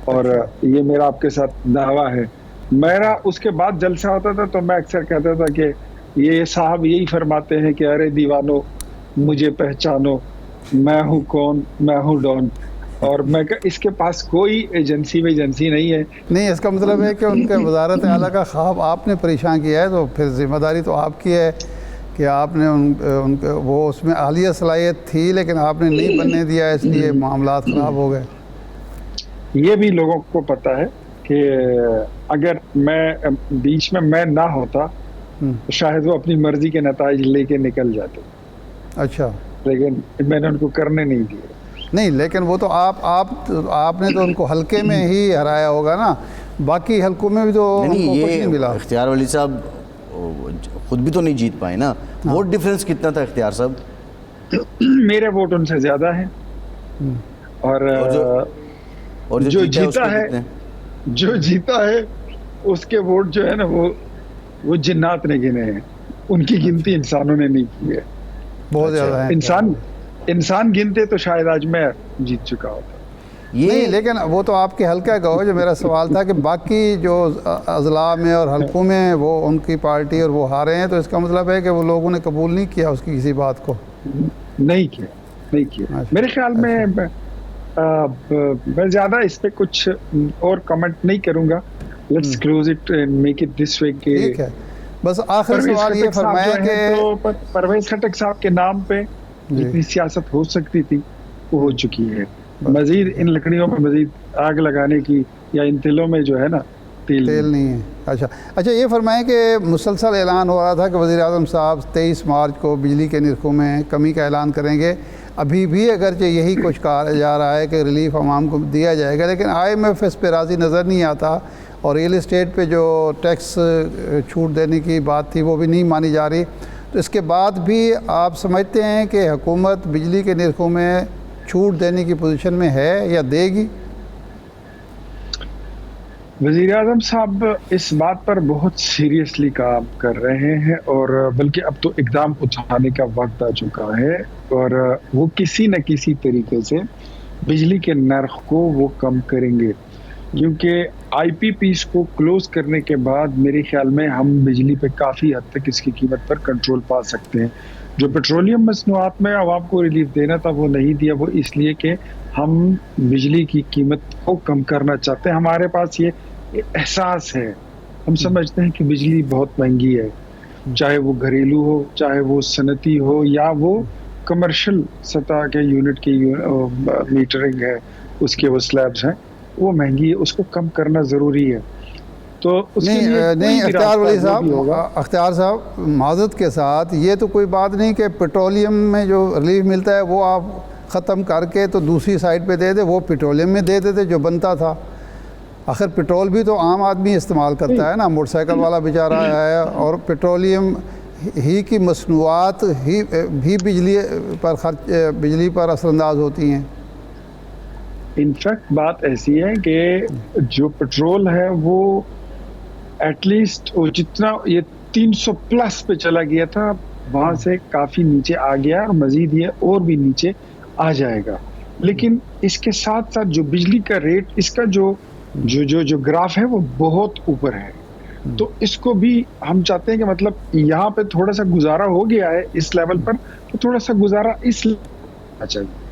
اور یہ میرا آپ کے ساتھ دعویٰ ہے۔ میرا اس کے بعد جلسہ ہوتا تھا تو میں اکثر کہتا تھا کہ یہ صاحب یہی فرماتے ہیں کہ ارے دیوانو مجھے پہچانو، میں ہوں کون، میں ہوں ڈان، اور میں اس کے پاس کوئی ایجنسی نہیں ہے۔ نہیں، اس کا مطلب ہے کہ ان کے وزارت اعلیٰ کا خواب آپ نے پریشان کیا ہے، تو پھر ذمہ داری تو آپ کی ہے کہ آپ نے ان کے وہ اس میں اعلیٰ صلاحیت تھی لیکن آپ نے نہیں بننے دیا، اس لیے معاملات خراب ہو گئے۔ یہ بھی لوگوں کو پتہ ہے کہ اگر میں بیچ میں نہ ہوتا تو شاید وہ اپنی مرضی کے نتائج لے کے نکل جاتے، اچھا، لیکن میں نے ان کو کرنے نہیں دیے۔ نہیں، لیکن وہ تو آپ نے تو ان کو حلقے میں ہی ہرایا ہوگا نا، باقی حلقوں میں بھی تو ان کو کچھ نہیں ملا۔ اختیار ولی صاحب خود بھی تو نہیں جیت پائے نا، ووٹ ڈیفرنس کتنا تھا اختیار صاحب؟ میرے ووٹ ان سے زیادہ ہیں، اور جو جیتا ہے اس کے ووٹ جو ہے نا وہ جنات نے گنے ہیں، ان کی گنتی انسانوں نے نہیں کی ہے، بہت زیادہ ہے۔ انسان گنتے تو شاید آج میں جیت چکا ہوتا۔ نہیں، لیکن وہ تو آپ کے حلقہ کا ہو، جو میرا سوال تھا کہ باقی جو اضلاع میں اور حلقوں میں وہ ان کی پارٹی اور وہ ہارے ہیں، تو اس کا مطلب ہے کہ وہ لوگوں نے قبول نہیں کیا اس کی کسی بات کو؟ نہیں کیا میرے خیال میں۔ میں زیادہ اس پہ کچھ اور کمنٹ نہیں کروں گا، let's close it and make it this way. ٹھیک ہے، بس آخر سوال یہ فرمایا کہ پرویز خٹک صاحب کے نام پہ جتنی سیاست ہو سکتی تھی وہ ہو چکی ہے، مزید ان لکڑیوں میں مزید آگ لگانے کی یا ان تلوں میں جو ہے نا تیل نہیں ہے۔ اچھا، یہ فرمائیں کہ مسلسل اعلان ہو رہا تھا کہ وزیر اعظم صاحب 23 مارچ کو بجلی کے نرخوں میں کمی کا اعلان کریں گے، ابھی بھی اگرچہ یہی کچھ کہا جا رہا ہے کہ ریلیف عوام کو دیا جائے گا، لیکن IMF اس پہ راضی نظر نہیں آتا، اور ریئل اسٹیٹ پہ جو ٹیکس چھوٹ دینے کی بات تھی وہ بھی نہیں مانی جا رہی، تو اس کے بعد بھی آپ سمجھتے ہیں کہ حکومت بجلی کے نرخوں میں چھوٹ دینے کی پوزیشن میں ہے یا دے گی؟ وزیر اعظم صاحب اس بات پر بہت سیریسلی کام کر رہے ہیں، اور بلکہ اب تو اقدام اٹھانے کا وقت آ چکا ہے، اور وہ کسی نہ کسی طریقے سے بجلی کے نرخ کو وہ کم کریں گے، کیونکہ IPPs کو کلوز کرنے کے بعد میرے خیال میں ہم بجلی پہ کافی حد تک اس کی قیمت پر کنٹرول پا سکتے ہیں۔ جو پیٹرولیم مصنوعات میں عوام کو ریلیف دینا تھا وہ نہیں دیا، وہ اس لیے کہ ہم بجلی کی قیمت کو کم کرنا چاہتے ہیں۔ ہمارے پاس یہ احساس ہے، ہم سمجھتے ہیں کہ بجلی بہت مہنگی ہے، چاہے وہ گھریلو ہو، چاہے وہ صنعتی ہو، یا وہ کمرشل سطح کے یونٹ کی میٹرنگ ہے، اس کے وہ سلیبز ہیں، وہ مہنگی ہے، اس کو کم کرنا ضروری ہے۔ تو نہیں اختیار صاحب معذرت کے ساتھ، یہ تو کوئی بات نہیں کہ پیٹرولیم میں جو ریلیف ملتا ہے وہ آپ ختم کر کے تو دوسری سائڈ پہ دے دے، وہ پیٹرولیم میں دے دیتے جو بنتا تھا۔ آخر پیٹرول بھی تو عام آدمی استعمال کرتا ہے نا، موٹر سائیکل والا بیچارہ ہے، اور پیٹرولیم ہی کی مصنوعات ہی بھی بجلی پر اثر انداز ہوتی ہیں۔ انفیکٹ بات ایسی ہے کہ جو پیٹرول ہے وہ ایٹ لیسٹ جتنا یہ 300 پلس پہ چلا گیا تھا، وہاں سے کافی نیچے آ گیا، اور مزید یہ اور بھی نیچے آ جائے گا۔ لیکن اس کے ساتھ ساتھ جو بجلی کا ریٹ، اس کا جو گراف ہے وہ بہت اوپر ہے، تو اس کو بھی ہم چاہتے ہیں کہ مطلب یہاں پہ تھوڑا سا گزارا ہو گیا ہے اس لیول پر، تو تھوڑا سا گزارا اس چاہیے۔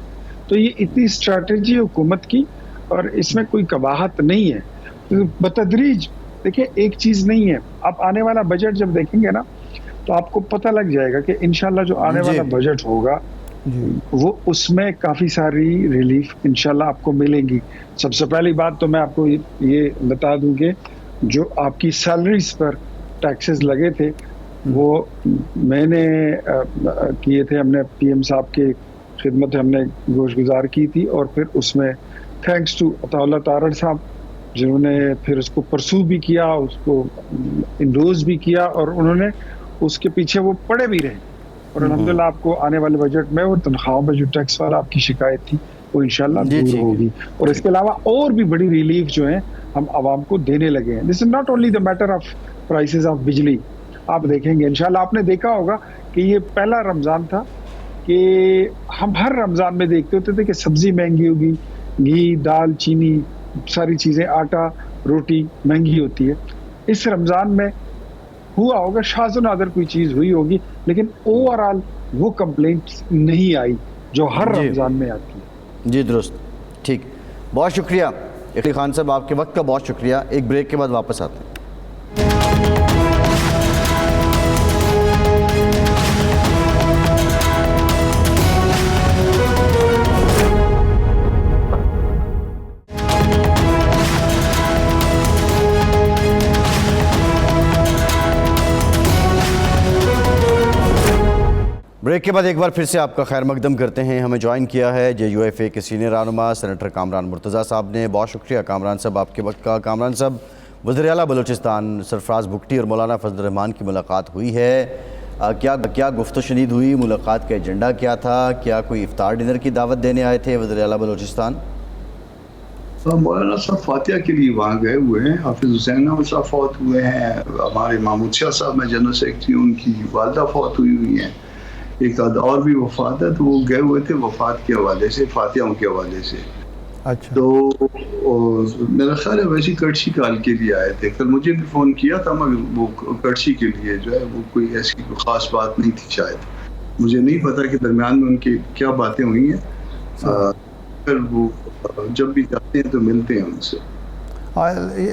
تو یہ اتنی اسٹریٹجی حکومت کی، اور اس میں کوئی قباحت نہیں ہے، بتدریج دیکھیں ایک چیز نہیں ہے۔ آپ آنے والا بجٹ جب دیکھیں گے نا تو آپ کو پتہ لگ جائے گا کہ انشاءاللہ جو آنے والا بجٹ ہوگا وہ اس میں کافی ساری ریلیف انشاءاللہ آپ کو ملے گی۔ سب سے پہلی بات تو میں آپ کو یہ بتا دوں کہ جو آپ کی سیلریز پر ٹیکسز لگے تھے وہ میں نے کیے تھے، ہم نے PM صاحب کے خدمت ہم نے گوش گزار کی تھی، اور پھر اس میں تھینکس ٹو عطا اللہ تارڑ صاحب جنہوں نے پھر اس کو پرسو بھی کیا، اس کو انڈوز بھی کیا، اور انہوں نے اس کے پیچھے وہ پڑے بھی رہے، اور الحمدللہ آپ کو آنے والے بجٹ میں وہ تنخواہوں پہ جو ٹیکس والا آپ کی شکایت تھی وہ انشاءاللہ دور ہوگی، اور اس کے علاوہ اور بھی بڑی ریلیف جو ہیں ہم عوام کو دینے لگے ہیں۔ This is not only the matter of prices of بجلی، آپ دیکھیں گے انشاءاللہ. آپ نے دیکھا ہوگا کہ یہ پہلا رمضان تھا کہ ہم ہر رمضان میں دیکھتے ہوتے تھے کہ سبزی مہنگی ہوگی, گھی, دال, چینی, ساری چیزیں, آٹا, روٹی مہنگی ہوتی ہے. اس رمضان میں ہوا ہوگا, شاذ و نادر کوئی چیز ہوئی ہوگی, لیکن اوور آل وہ کمپلینٹ نہیں آئی جو ہر رمضان میں آتی ہے. جی درست, ٹھیک, بہت شکریہ اقلی خان صاحب, آپ کے وقت کا بہت شکریہ. ایک بریک کے بعد واپس آتے ہیں. بریک کے بعد ایک بار پھر سے آپ کا خیر مقدم کرتے ہیں. ہمیں جوائن کیا ہے JUFA کے سینئر رہنما سینیٹر کامران مرتضیٰ صاحب نے. بہت شکریہ کامران صاحب آپ کے وقت کا. کامران صاحب, وزیر اعلیٰ بلوچستان سرفراز بگٹی اور مولانا فضل الرحمان کی ملاقات ہوئی ہے, کیا گفت و شنید ہوئی؟ ملاقات کا ایجنڈا کیا تھا؟ کیا کوئی افطار ڈنر کی دعوت دینے آئے تھے وزیر اعلیٰ بلوچستان؟ مولانا صاحب فاتحہ کے لیے وہاں گئے ہوئے ہیں. حافظ حسین احمد صاحب فوت ہوئے ہیں. ہمارے محمود شاہ صاحب میں جنرل سیکرٹری, ان کی والدہ فوت ہوئی ہیں. ایک اور بھی وفات ہے, تو وہ گئے ہوئے تھے وفات کے حوالے سے, فاتحوں کے حوالے سے. اچھا, تو میرا خیال ہے ویسی کرچی کال کے لیے آئے تھے. کل مجھے بھی فون کیا تھا, مگر وہ کرچی کے لیے جو ہے وہ کوئی ایسی خاص بات نہیں تھی شاید. مجھے نہیں پتا کہ درمیان میں ان کی کیا باتیں ہوئی ہیں. پھر وہ جب بھی جاتے ہیں تو ملتے ہیں ان سے.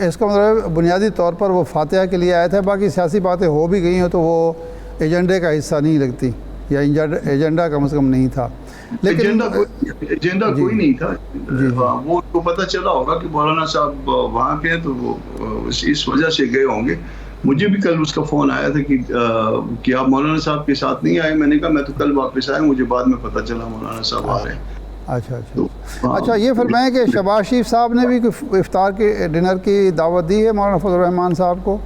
اس کا مطلب بنیادی طور پر وہ فاتحہ کے لیے آئے تھے, باقی سیاسی باتیں ہو بھی گئی ہیں تو وہ ایجنڈے کا حصہ نہیں لگتی, یا ایجنڈا کم از کم نہیں تھا. لیکن ایجنڈا کوئی نہیں تھا. وہ ان کو پتہ چلا ہوگا کہ مولانا صاحب وہاں پہ ہیں, تو وہ اس وجہ سے گئے ہوں گے. مجھے بھی کل اس کا فون آیا تھا کہ آپ مولانا صاحب کے ساتھ نہیں آئے. میں نے کہا میں تو کل واپس آیا, مجھے بعد میں پتہ چلا مولانا صاحب آ رہے ہیں. اچھا, یہ فرمائیں کہ شہباز شریف صاحب نے بھی افطار کے ڈنر کی دعوت دی ہے مولانا فضل الرحمان صاحب کو؟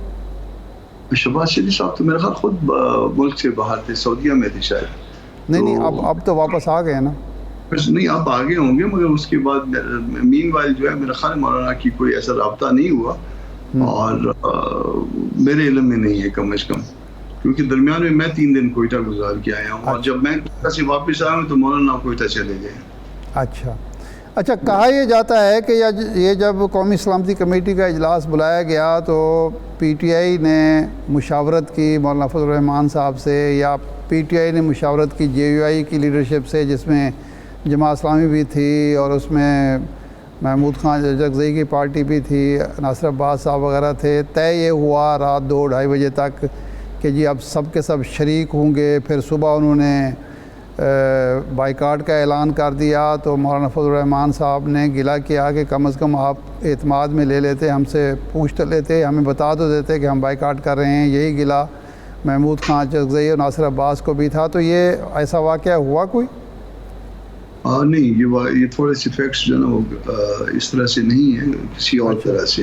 شہباز شریف صاحب تو میرے خیال خود ملک سے باہر تھے, سعودیہ میں تھے شاید. نہیں, اب تو واپس آ گئے نا. نہیں, اب آگے ہوں گے, مگر اس کے بعد مین وائل جو ہے میرا خیال مولانا کی کوئی ایسا رابطہ نہیں ہوا, اور میرے علم میں نہیں ہے کم از کم, کیونکہ درمیان میں 3 دن کوئٹہ گزار کے آیا ہوں, اور جب میں کوئٹہ سے واپس آیا ہوں تو مولانا کوئٹہ چلے گئے. اچھا, کہا یہ جاتا ہے کہ یہ جب قومی سلامتی کمیٹی کا اجلاس بلایا گیا تو PTI نے مشاورت کی مولانا فضل الرحمان صاحب سے, یا PTI نے مشاورت کی JUI کی لیڈرشپ سے, جس میں جماعت اسلامی بھی تھی اور اس میں محمود خان جگزئی کی پارٹی بھی تھی, ناصر عباس صاحب وغیرہ تھے. طے یہ ہوا رات 2-2:30 بجے تک کہ جی اب سب کے سب شریک ہوں گے. پھر صبح انہوں نے بائیکاٹ کا اعلان کر دیا, تو مولانا فضل الرحمان صاحب نے گلہ کیا کہ کم از کم آپ اعتماد میں لے لیتے, ہم سے پوچھ تو لیتے, ہمیں بتا تو دیتے کہ ہم بائیکاٹ کر رہے ہیں. یہی گلہ محمود خان جگزئی اور ناصر عباس کو بھی تھا. تو یہ ایسا واقعہ ہوا کوئی؟ نہیں, یہ تھوڑے سے فیکٹس جو نا وہ اس طرح سے نہیں ہے, کسی اور طرح سے.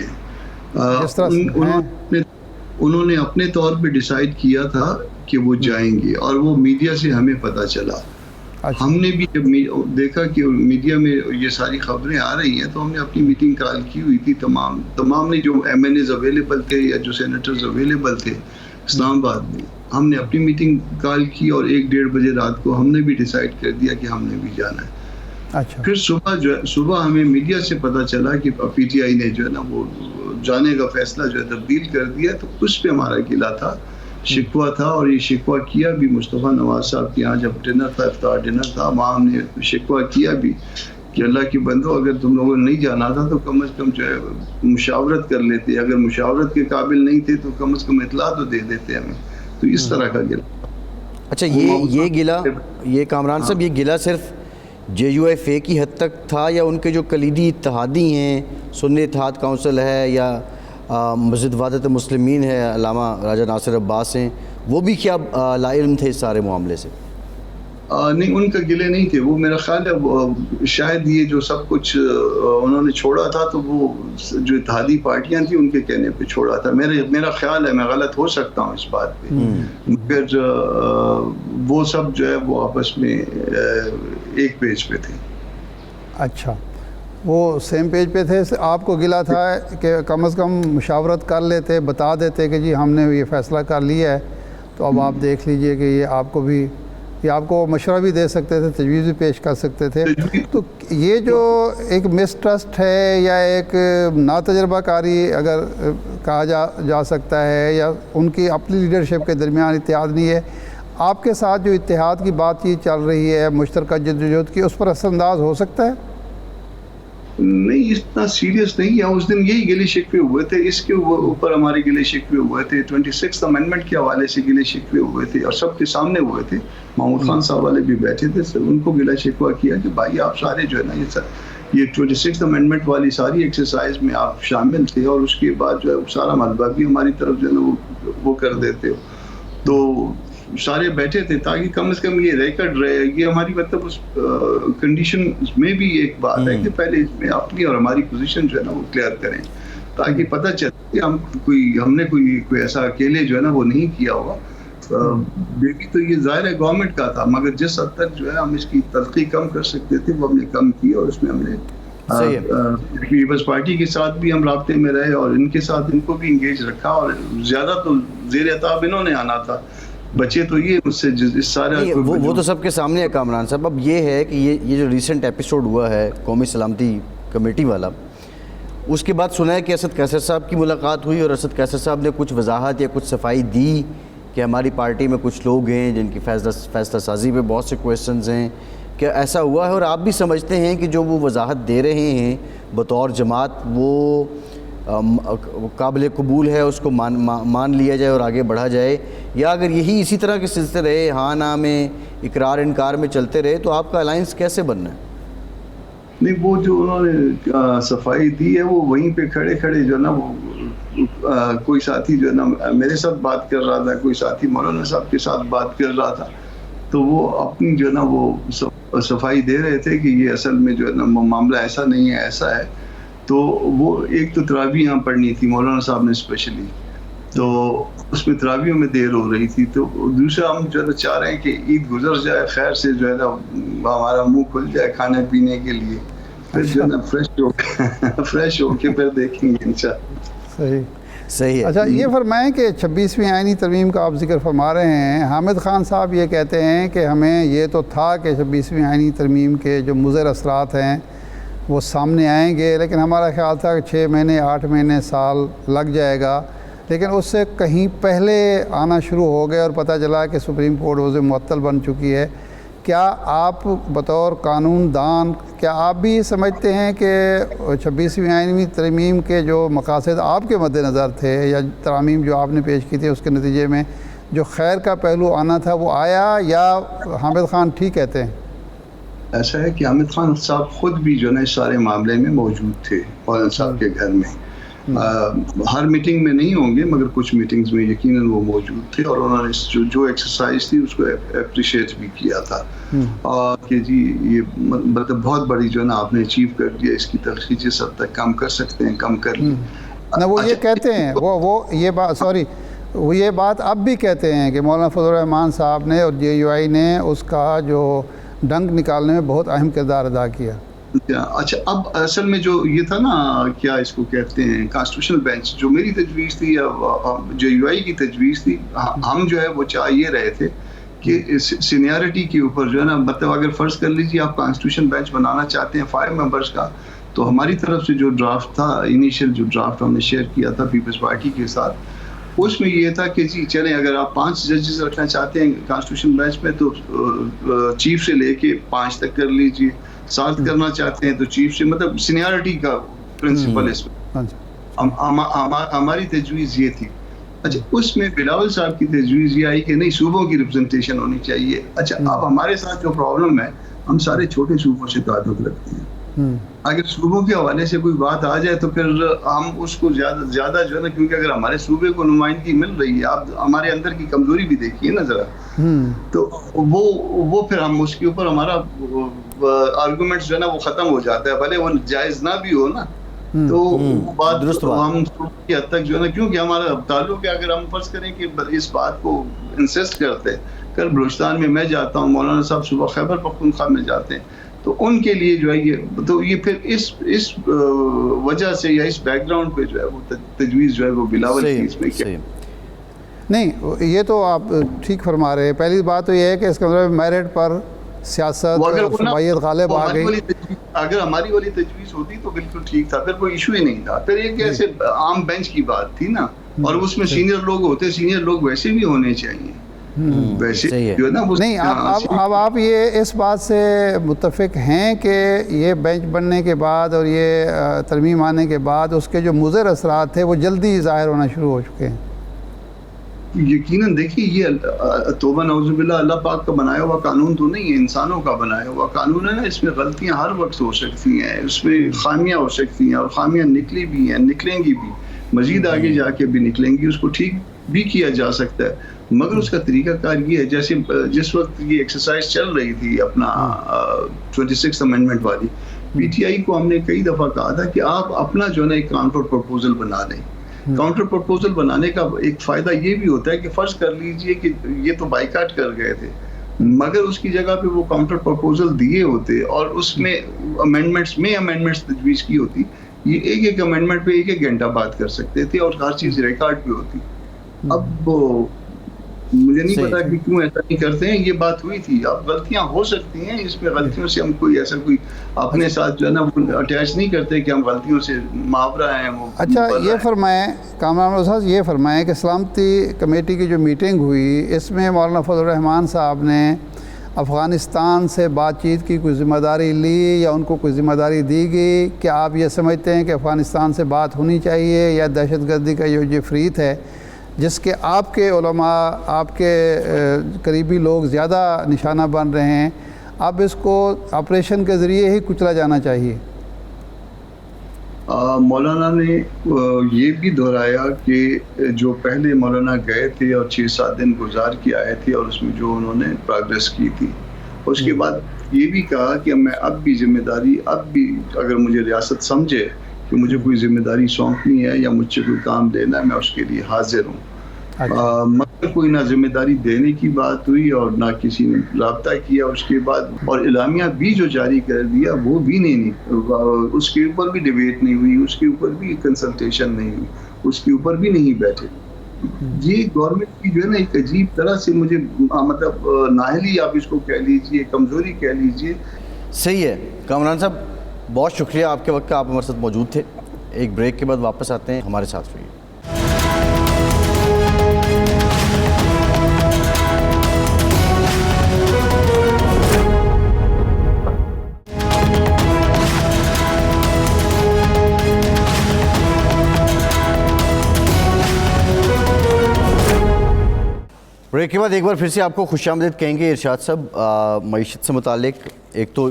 انہوں نے اپنے طور پہ ڈیسائیڈ کیا تھا کہ وہ جائیں گے, اور وہ میڈیا سے ہمیں پتہ چلا. ہم نے بھی جب دیکھا کہ میڈیا میں یہ ساری خبریں آ رہی ہیں, تو ہم نے اپنی میٹنگ کال کی ہوئی تھی. تمام نے جو MNAs اویلیبل تھے یا جو سینیٹرز اویلیبل تھے اسلام آباد میں, ہم نے اپنی میٹنگ کال کی, اور 1-1:30 بجے رات کو ہم نے بھی ڈیسائیڈ کر دیا کہ ہم نے بھی جانا ہے. پھر صبح ہمیں میڈیا سے پتہ چلا کہ PTI نے جو ہے نا وہ جانے کا فیصلہ جو ہے تبدیل کر دیا. تو اس پہ ہمارا گلہ تھا, شکوہ تھا, اور یہ شکوہ کیا بھی مصطفیٰ نواز صاحب کے یہاں جب ڈنر تھا, افطار ڈنر تھا, وہاں ہم نے شکوہ کیا بھی کہ اللہ کی بندو, اگر تم لوگوں نے نہیں جانا تھا تو کم از کم جو ہے مشاورت کر لیتے, اگر مشاورت کے قابل نہیں تھے تو کم از کم اطلاع تو دے دیتے ہمیں. تو اس طرح کا گلہ. اچھا, یہ گلہ, یہ کامران صاحب, یہ گلہ صرف JUFA کی حد تک تھا, یا ان کے جو کلیدی اتحادی ہیں, سنی اتحاد کونسل ہے, یا مسجد وحدت مسلمین ہے, علامہ راجہ ناصر عباس ہیں, وہ بھی کیا لا علم تھے اس سارے معاملے سے؟ نہیں, ان کا گلے نہیں تھے. وہ میرا خیال ہے شاید یہ جو سب کچھ انہوں نے چھوڑا تھا, تو وہ جو اتحادی پارٹیاں تھیں ان کے کہنے پہ چھوڑا تھا. میرا خیال ہے, میں غلط ہو سکتا ہوں اس بات پہ. پھر وہ سب جو ہے وہ آپس میں ایک پیج پہ تھے. اچھا, وہ سیم پیج پہ تھے. آپ کو گلہ تھا کہ کم از کم مشاورت کر لیتے, بتا دیتے کہ جی ہم نے یہ فیصلہ کر لیا ہے, تو اب آپ دیکھ لیجئے کہ یہ آپ کو مشورہ بھی دے سکتے تھے, تجویز بھی پیش کر سکتے تھے. تو یہ جو ایک مسٹرسٹ ہے یا ایک ناتجربہ کاری اگر کہا جا سکتا ہے, یا ان کی اپنی لیڈرشپ کے درمیان اتحاد نہیں ہے, آپ کے ساتھ جو اتحاد کی بات چیت چل رہی ہے مشترکہ جدوجہد کی, اس پر اثر انداز ہو سکتا ہے؟ نہیں, اتنا سیریس نہیں ہے. اس دن یہی گلے شکوے ہوئے تھے, اس کے اوپر ہمارے گلے شکوے ہوئے تھے, 26 امینڈمنٹ کے حوالے سے گلے شکوے ہوئے تھے, اور سب کے سامنے ہوئے تھے. محمود خان صاحب والے بھی بیٹھے تھے, ان کو گلہ شکوہ کیا کہ بھائی آپ سارے جو ہے نا یہ 26 امینڈمنٹ والی ساری ایکسرسائز میں آپ شامل تھے, اور اس کے بعد جو ہے سارا مطلبہ بھی ہماری طرف جو ہے نا وہ کر دیتے ہو. تو سارے بیٹھے تھے تاکہ کم از کم یہ ریکارڈ رہے. یہ ہماری مطلب اس کنڈیشن میں بھی ایک بات ہے کہ پہلے اس میں اپنی اور ہماری پوزیشن جو ہے نا وہ کلیئر کریں, تاکہ پتہ چلے کہ ہم نے کوئی ایسا اکیلے جو ہے نا وہ نہیں کیا ہوگا. بیٹی تو یہ ظاہر ہے گورنمنٹ کا تھا, مگر جس حد تک جو ہے ہم اس کی تلخی کم کر سکتے تھے وہ ہم نے کم کی, اور اس میں ہم نے پیپلز پارٹی کے ساتھ بھی ہم رابطے میں رہے, اور ان کے ساتھ ان کو بھی انگیج رکھا, اور زیادہ تو زیر عتاب انہوں نے آنا تھا. بچے تو یہ مجھ سے اس سارے وہ تو سب کے سامنے ہے کامران صاحب. اب یہ ہے کہ یہ جو ریسنٹ ایپیسوڈ ہوا ہے قومی سلامتی کمیٹی والا, اس کے بعد سنا ہے کہ اسد قیصر صاحب کی ملاقات ہوئی, اور اسد قیصر صاحب نے کچھ وضاحت یا کچھ صفائی دی کہ ہماری پارٹی میں کچھ لوگ ہیں جن کی فیصلہ سازی پہ بہت سے کویسچنز ہیں. کیا ایسا ہوا ہے, اور آپ بھی سمجھتے ہیں کہ جو وہ وضاحت دے رہے ہیں بطور جماعت وہ قابل قبول ہے, اس کو مان لیا جائے اور آگے بڑھا جائے, یا اگر یہی اسی طرح کے سلسلے رہے, ہاں نہ میں اقرار انکار میں چلتے رہے, تو آپ کا الائنس کیسے بننا ہے؟ نہیں, وہ جو انہوں نے صفائی دی ہے وہ وہیں پہ کھڑے جو ہے نا وہ کوئی ساتھی جو ہے نا میرے ساتھ بات کر رہا تھا, کوئی ساتھی مولانا صاحب کے ساتھ بات کر رہا تھا, تو وہ اپنی جو ہے نا وہ صفائی دے رہے تھے کہ یہ اصل میں جو ہے نا معاملہ ایسا نہیں ہے, ایسا ہے. تو وہ ایک تو تراویح یہاں پڑھنی تھی مولانا صاحب نے اسپیشلی, تو اس میں تراویحوں میں دیر ہو رہی تھی. تو دوسرا ہم جو ہے نا چاہ رہے ہیں کہ عید گزر جائے خیر سے, جو ہے نا ہمارا منہ کھل جائے کھانے پینے کے لیے, پھر جو ہے نا فریش ہو کے پھر دیکھیں گے انشاءاللہ. صحیح ہے. اچھا, یہ فرمائیں کہ 26ویں آئینی ترمیم کا آپ ذکر فرما رہے ہیں. حامد خان صاحب یہ کہتے ہیں کہ ہمیں یہ تو تھا کہ 26ویں آئینی ترمیم کے جو مضر اثرات ہیں وہ سامنے آئیں گے, لیکن ہمارا خیال تھا کہ 6 مہینے 8 مہینے سال لگ جائے گا, لیکن اس سے کہیں پہلے آنا شروع ہو گئے, اور پتہ چلا کہ سپریم کورٹ عضو معطل بن چکی ہے. کیا آپ بطور قانون دان, کیا آپ بھی سمجھتے ہیں کہ 26ویں آئینی ترمیم کے جو مقاصد آپ کے مد نظر تھے, یا ترامیم جو آپ نے پیش کی تھی اس کے نتیجے میں جو خیر کا پہلو آنا تھا وہ آیا, یا حامد خان ٹھیک کہتے ہیں؟ ایسا ہے کہ حامد خان صاحب خود بھی جو ہے نا اس سارے معاملے میں موجود تھے مولانا صاحب کے گھر میں. ہر میٹنگ میں نہیں ہوں گے, مگر کچھ میٹنگز میں یقیناً وہ موجود تھے, اور انہوں نے جو ایکسرسائز تھی اس کو اپریشیٹ بھی کیا تھا, اور کہ جی یہ مطلب بہت بڑی جو ہے نا آپ نے اچیو کر دیا, اس کی تلخی جس حد تک کم کر سکتے ہیں کم کر لی. وہ یہ کہتے ہیں, وہ یہ بات وہ یہ بات اب بھی کہتے ہیں کہ مولانا فضل الرحمان صاحب نے اور JUI نے اس کا جو ڈنک نکالنے میں بہت اہم کردار ادا کیا. اچھا, اب اصل میں جو یہ تھا نا کیا اس کو کہتے ہیں کانسٹیٹیوشنل بینچ, جو میری تجویز تھی یا JUI کی تجویز تھی, ہم جو ہے وہ چاہ یہ رہے تھے کہ سینیارٹی کے اوپر جو ہے نا مطلب اگر فرض کر لیجیے آپ کانسٹیٹیوشن بینچ بنانا چاہتے ہیں 5 ممبرس کا, تو ہماری طرف سے جو ڈرافٹ تھا, انیشیل جو ڈرافٹ ہم نے شیئر کیا تھا پیپلز پارٹی کے ساتھ, اس میں یہ تھا کہ جی چلیں اگر آپ 5 ججز رکھنا چاہتے ہیں کانسٹیٹیوشن بینچ میں تو چیف سے لے کے 5 تک کر لیجیے, 7 کرنا چاہتے ہیں تو چیف سے, مطلب سینیارٹی کا پرنسپل اس میں ہماری تجویز یہ تھی. اچھا, اس میں بلاول صاحب کی تجویز یہ آئی کہ نہیں صوبوں کی ریپرزنٹیشن ہونی چاہیے. اچھا, اب ہمارے ساتھ جو پرابلم ہے, ہم سارے چھوٹے صوبوں سے تعلق رکھتے ہیں, اگر صوبوں کے حوالے سے کوئی بات آ جائے تو پھر ہم اس کو زیادہ جو ہے نا, کیونکہ اگر ہمارے صوبے کو نمائندگی مل رہی ہے, آپ ہمارے اندر کی کمزوری بھی دیکھیے نا ذرا, تو وہ پھر ہم اس کے اوپر ہمارا آرگومنٹس جو ہے نا وہ ختم ہو جاتا ہے, بھلے وہ جائز نہ بھی ہو نا, تو وہ بات ہم کی حد تک جو ہے نا, کیونکہ ہمارا تعلق ہے, اگر ہم فرض کریں کہ اس بات کو انسسٹ کرتے, کل بلوچستان میں میں جاتا ہوں, مولانا صاحب صبح خیبر پختونخوا میں جاتے ہیں, تو ان کے لیے جو ہے یہ پھر اس وجہ سے یا اس بیک گراؤنڈ پہ جو ہے وہ تجویز جو ہے وہ بلاول کی اس میں کیا. نہیں یہ تو آپ ٹھیک فرما رہے ہیں. پہلی بات تو یہ ہے کہ اس کا مطلب میرٹ پر سیاست صوبائیت غالب آ گئی. اگر ہماری والی تجویز ہوتی تو بالکل ٹھیک تھا, پھر کوئی ایشو ہی نہیں تھا. پھر ایک ایسے عام بینچ کی بات تھی نا, اور اس میں سینئر لوگ ہوتے, سینئر لوگ ویسے بھی ہونے چاہیے ویسے جو ہے نا. نہیں اب آپ یہ اس بات سے متفق ہیں کہ یہ بینچ بننے کے بعد اور یہ ترمیم آنے کے بعد اس کے جو مضر اثرات تھے وہ جلدی ظاہر ہونا شروع ہو چکے ہیں؟ یقیناً دیکھیے, یہ توبہ نعوذ باللہ اللہ پاک کا بنایا ہوا قانون تو نہیں ہے, انسانوں کا بنایا ہوا قانون ہے نا. اس میں غلطیاں ہر وقت ہو سکتی ہیں, اس میں خامیاں ہو سکتی ہیں, اور خامیاں نکلی بھی ہیں, نکلیں گی بھی, مزید آگے جا کے بھی نکلیں گی. اس کو ٹھیک بھی کیا جا سکتا ہے, مگر اس کا طریقہ کار یہ ہے, جیسے جس وقت یہ ایکسرسائز چل رہی تھی اپنا 26 امینڈمنٹ والی, پی ٹی آئی کو ہم نے کئی دفعہ کہا تھا کہ آپ اپنا جو ہے نا ایک کاؤنٹر پرپوزل بنا لیں. کاؤنٹر پرپوزل بنانے کا ایک فائدہ یہ بھی ہوتا ہے کہ فرض کر لیجئے کہ یہ تو بائیکاٹ کر گئے تھے, مگر اس کی جگہ پہ وہ کاؤنٹر پرپوزل دیے ہوتے اور اس میں امینڈمنٹس تجویز کی ہوتی, یہ ایک امینڈمنٹ پہ ایک گھنٹہ بات کر سکتے تھے اور ہر چیز ریکارڈ پہ ہوتی. اب مجھے نہیں پتا کہ کیوں ایسا نہیں کرتے ہیں. یہ بات ہوئی تھی. اب غلطیاں ہو سکتی ہیں, اس میں غلطیوں سے ہم کوئی ایسا کوئی اپنے ساتھ جو ہے نا اٹیچ نہیں کرتے کہ ہم غلطیوں سے معافرہ ہیں. وہ اچھا یہ فرمائیں کامران صاحب, یہ فرمائیں کہ سلامتی کمیٹی کی جو میٹنگ ہوئی اس میں مولانا فضل الرحمان صاحب نے افغانستان سے بات چیت کی کوئی ذمہ داری لی یا ان کو کوئی ذمہ داری دی گئی کہ آپ یہ سمجھتے ہیں کہ افغانستان سے بات ہونی چاہیے, یا دہشت گردی کا یہ فریت ہے جس کے آپ کے علماء, آپ کے قریبی لوگ زیادہ نشانہ بن رہے ہیں, اب اس کو آپریشن کے ذریعے ہی کچلا جانا چاہیے؟ مولانا نے یہ بھی دہرایا کہ جو پہلے مولانا گئے تھے اور 6-7 دن گزار کے آئے تھے اور اس میں جو انہوں نے پروگریس کی تھی, اس کے بعد یہ بھی کہا کہ میں اب بھی ذمہ داری, اب بھی اگر مجھے ریاست سمجھے کہ مجھے کوئی ذمہ داری سونپنی ہے یا مجھ سے کوئی کام لینا ہے, میں اس کے لیے حاضر ہوں. مگر کوئی نہ ذمہ داری دینے کی بات ہوئی اور نہ کسی نے رابطہ کیا اس کے بعد, اور اعلامیہ بھی جو جاری کر دیا وہ بھی نہیں, اس کے اوپر بھی ڈیبیٹ نہیں ہوئی, اس کے اوپر بھی کنسلٹیشن نہیں ہوئی, اس کے اوپر بھی نہیں بیٹھے. یہ گورنمنٹ کی جو ہے نا ایک عجیب طرح سے مجھے مطلب نااہلی آپ اس کو کہہ لیجئے, کمزوری کہہ لیجئے. صحیح ہے کامران صاحب, بہت شکریہ آپ کے وقت کا, آپ ہمارے ساتھ موجود تھے. ایک بریک کے بعد واپس آتے ہیں, ہمارے ساتھ رہیے. بریک کے بعد ایک بار پھر سے آپ کو خوش آمدید کہیں گے. ارشاد صاحب, معیشت سے متعلق ایک تو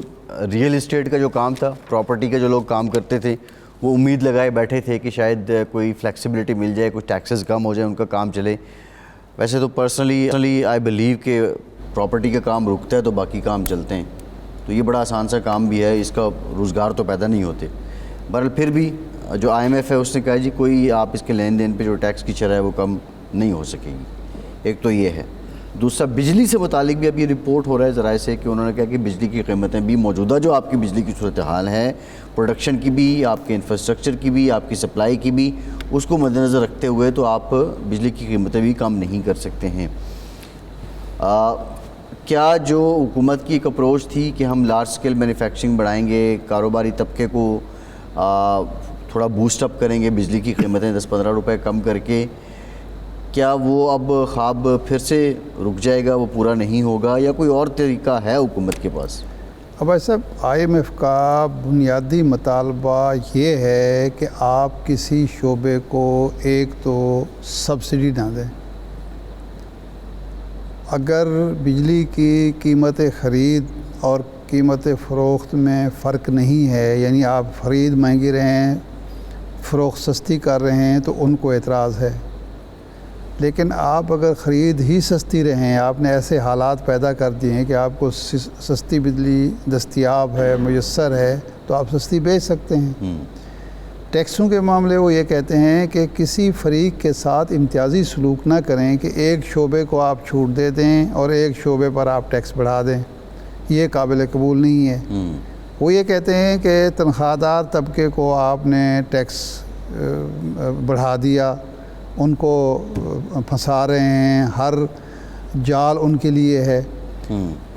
ریئل اسٹیٹ کا جو کام تھا, پراپرٹی کا جو لوگ کام کرتے تھے وہ امید لگائے بیٹھے تھے کہ شاید کوئی فلیکسیبلٹی مل جائے, کچھ ٹیکسز کم ہو جائیں, ان کا کام چلے. ویسے تو پرسنلی آئی بلیو کہ پراپرٹی کا کام رکتا ہے تو باقی کام چلتے ہیں, تو یہ بڑا آسان سا کام بھی ہے, اس کا روزگار تو پیدا نہیں ہوتے. بہرحال پھر بھی جو IMF ہے اس نے کہا جی کوئی آپ اس کے لین دین پہ جو ٹیکس کی شرح ہے وہ کم نہیں ہو سکے گی. ایک تو یہ ہے. دوسرا بجلی سے متعلق بھی اب یہ رپورٹ ہو رہا ہے ذرائع سے کہ انہوں نے کہا کہ بجلی کی قیمتیں بھی موجودہ جو آپ کی بجلی کی صورتحال ہے, پروڈکشن کی بھی, آپ کے انفراسٹرکچر کی بھی, آپ کی سپلائی کی بھی, اس کو مد نظر رکھتے ہوئے تو آپ بجلی کی قیمتیں بھی کم نہیں کر سکتے ہیں. کیا جو حکومت کی ایک اپروچ تھی کہ ہم لارج اسکیل مینوفیکچرنگ بڑھائیں گے, کاروباری طبقے کو تھوڑا بوسٹ اپ کریں گے, بجلی کی قیمتیں 10-15 روپے کم کر کے, کیا وہ اب خواب پھر سے رک جائے گا, وہ پورا نہیں ہوگا, یا کوئی اور طریقہ ہے حکومت کے پاس؟ اب ایسا IMF کا بنیادی مطالبہ یہ ہے کہ آپ کسی شعبے کو ایک تو سبسڈی نہ دیں. اگر بجلی کی قیمت خرید اور قیمت فروخت میں فرق نہیں ہے, یعنی آپ خرید مہنگی رہے ہیں, فروخت سستی کر رہے ہیں, تو ان کو اعتراض ہے. لیکن آپ اگر خرید ہی سستی رہیں, آپ نے ایسے حالات پیدا کر دیے ہیں کہ آپ کو سستی بجلی دستیاب ہے, میسر ہے, تو آپ سستی بیچ سکتے ہیں. ٹیکسوں کے معاملے وہ یہ کہتے ہیں کہ کسی فریق کے ساتھ امتیازی سلوک نہ کریں کہ ایک شعبے کو آپ چھوٹ دے دیں اور ایک شعبے پر آپ ٹیکس بڑھا دیں, یہ قابل قبول نہیں ہے. وہ یہ کہتے ہیں کہ تنخواہ دار طبقے کو آپ نے ٹیکس بڑھا دیا ان کو پھنسا رہے ہیں، ہر جال ان کے لیے ہے۔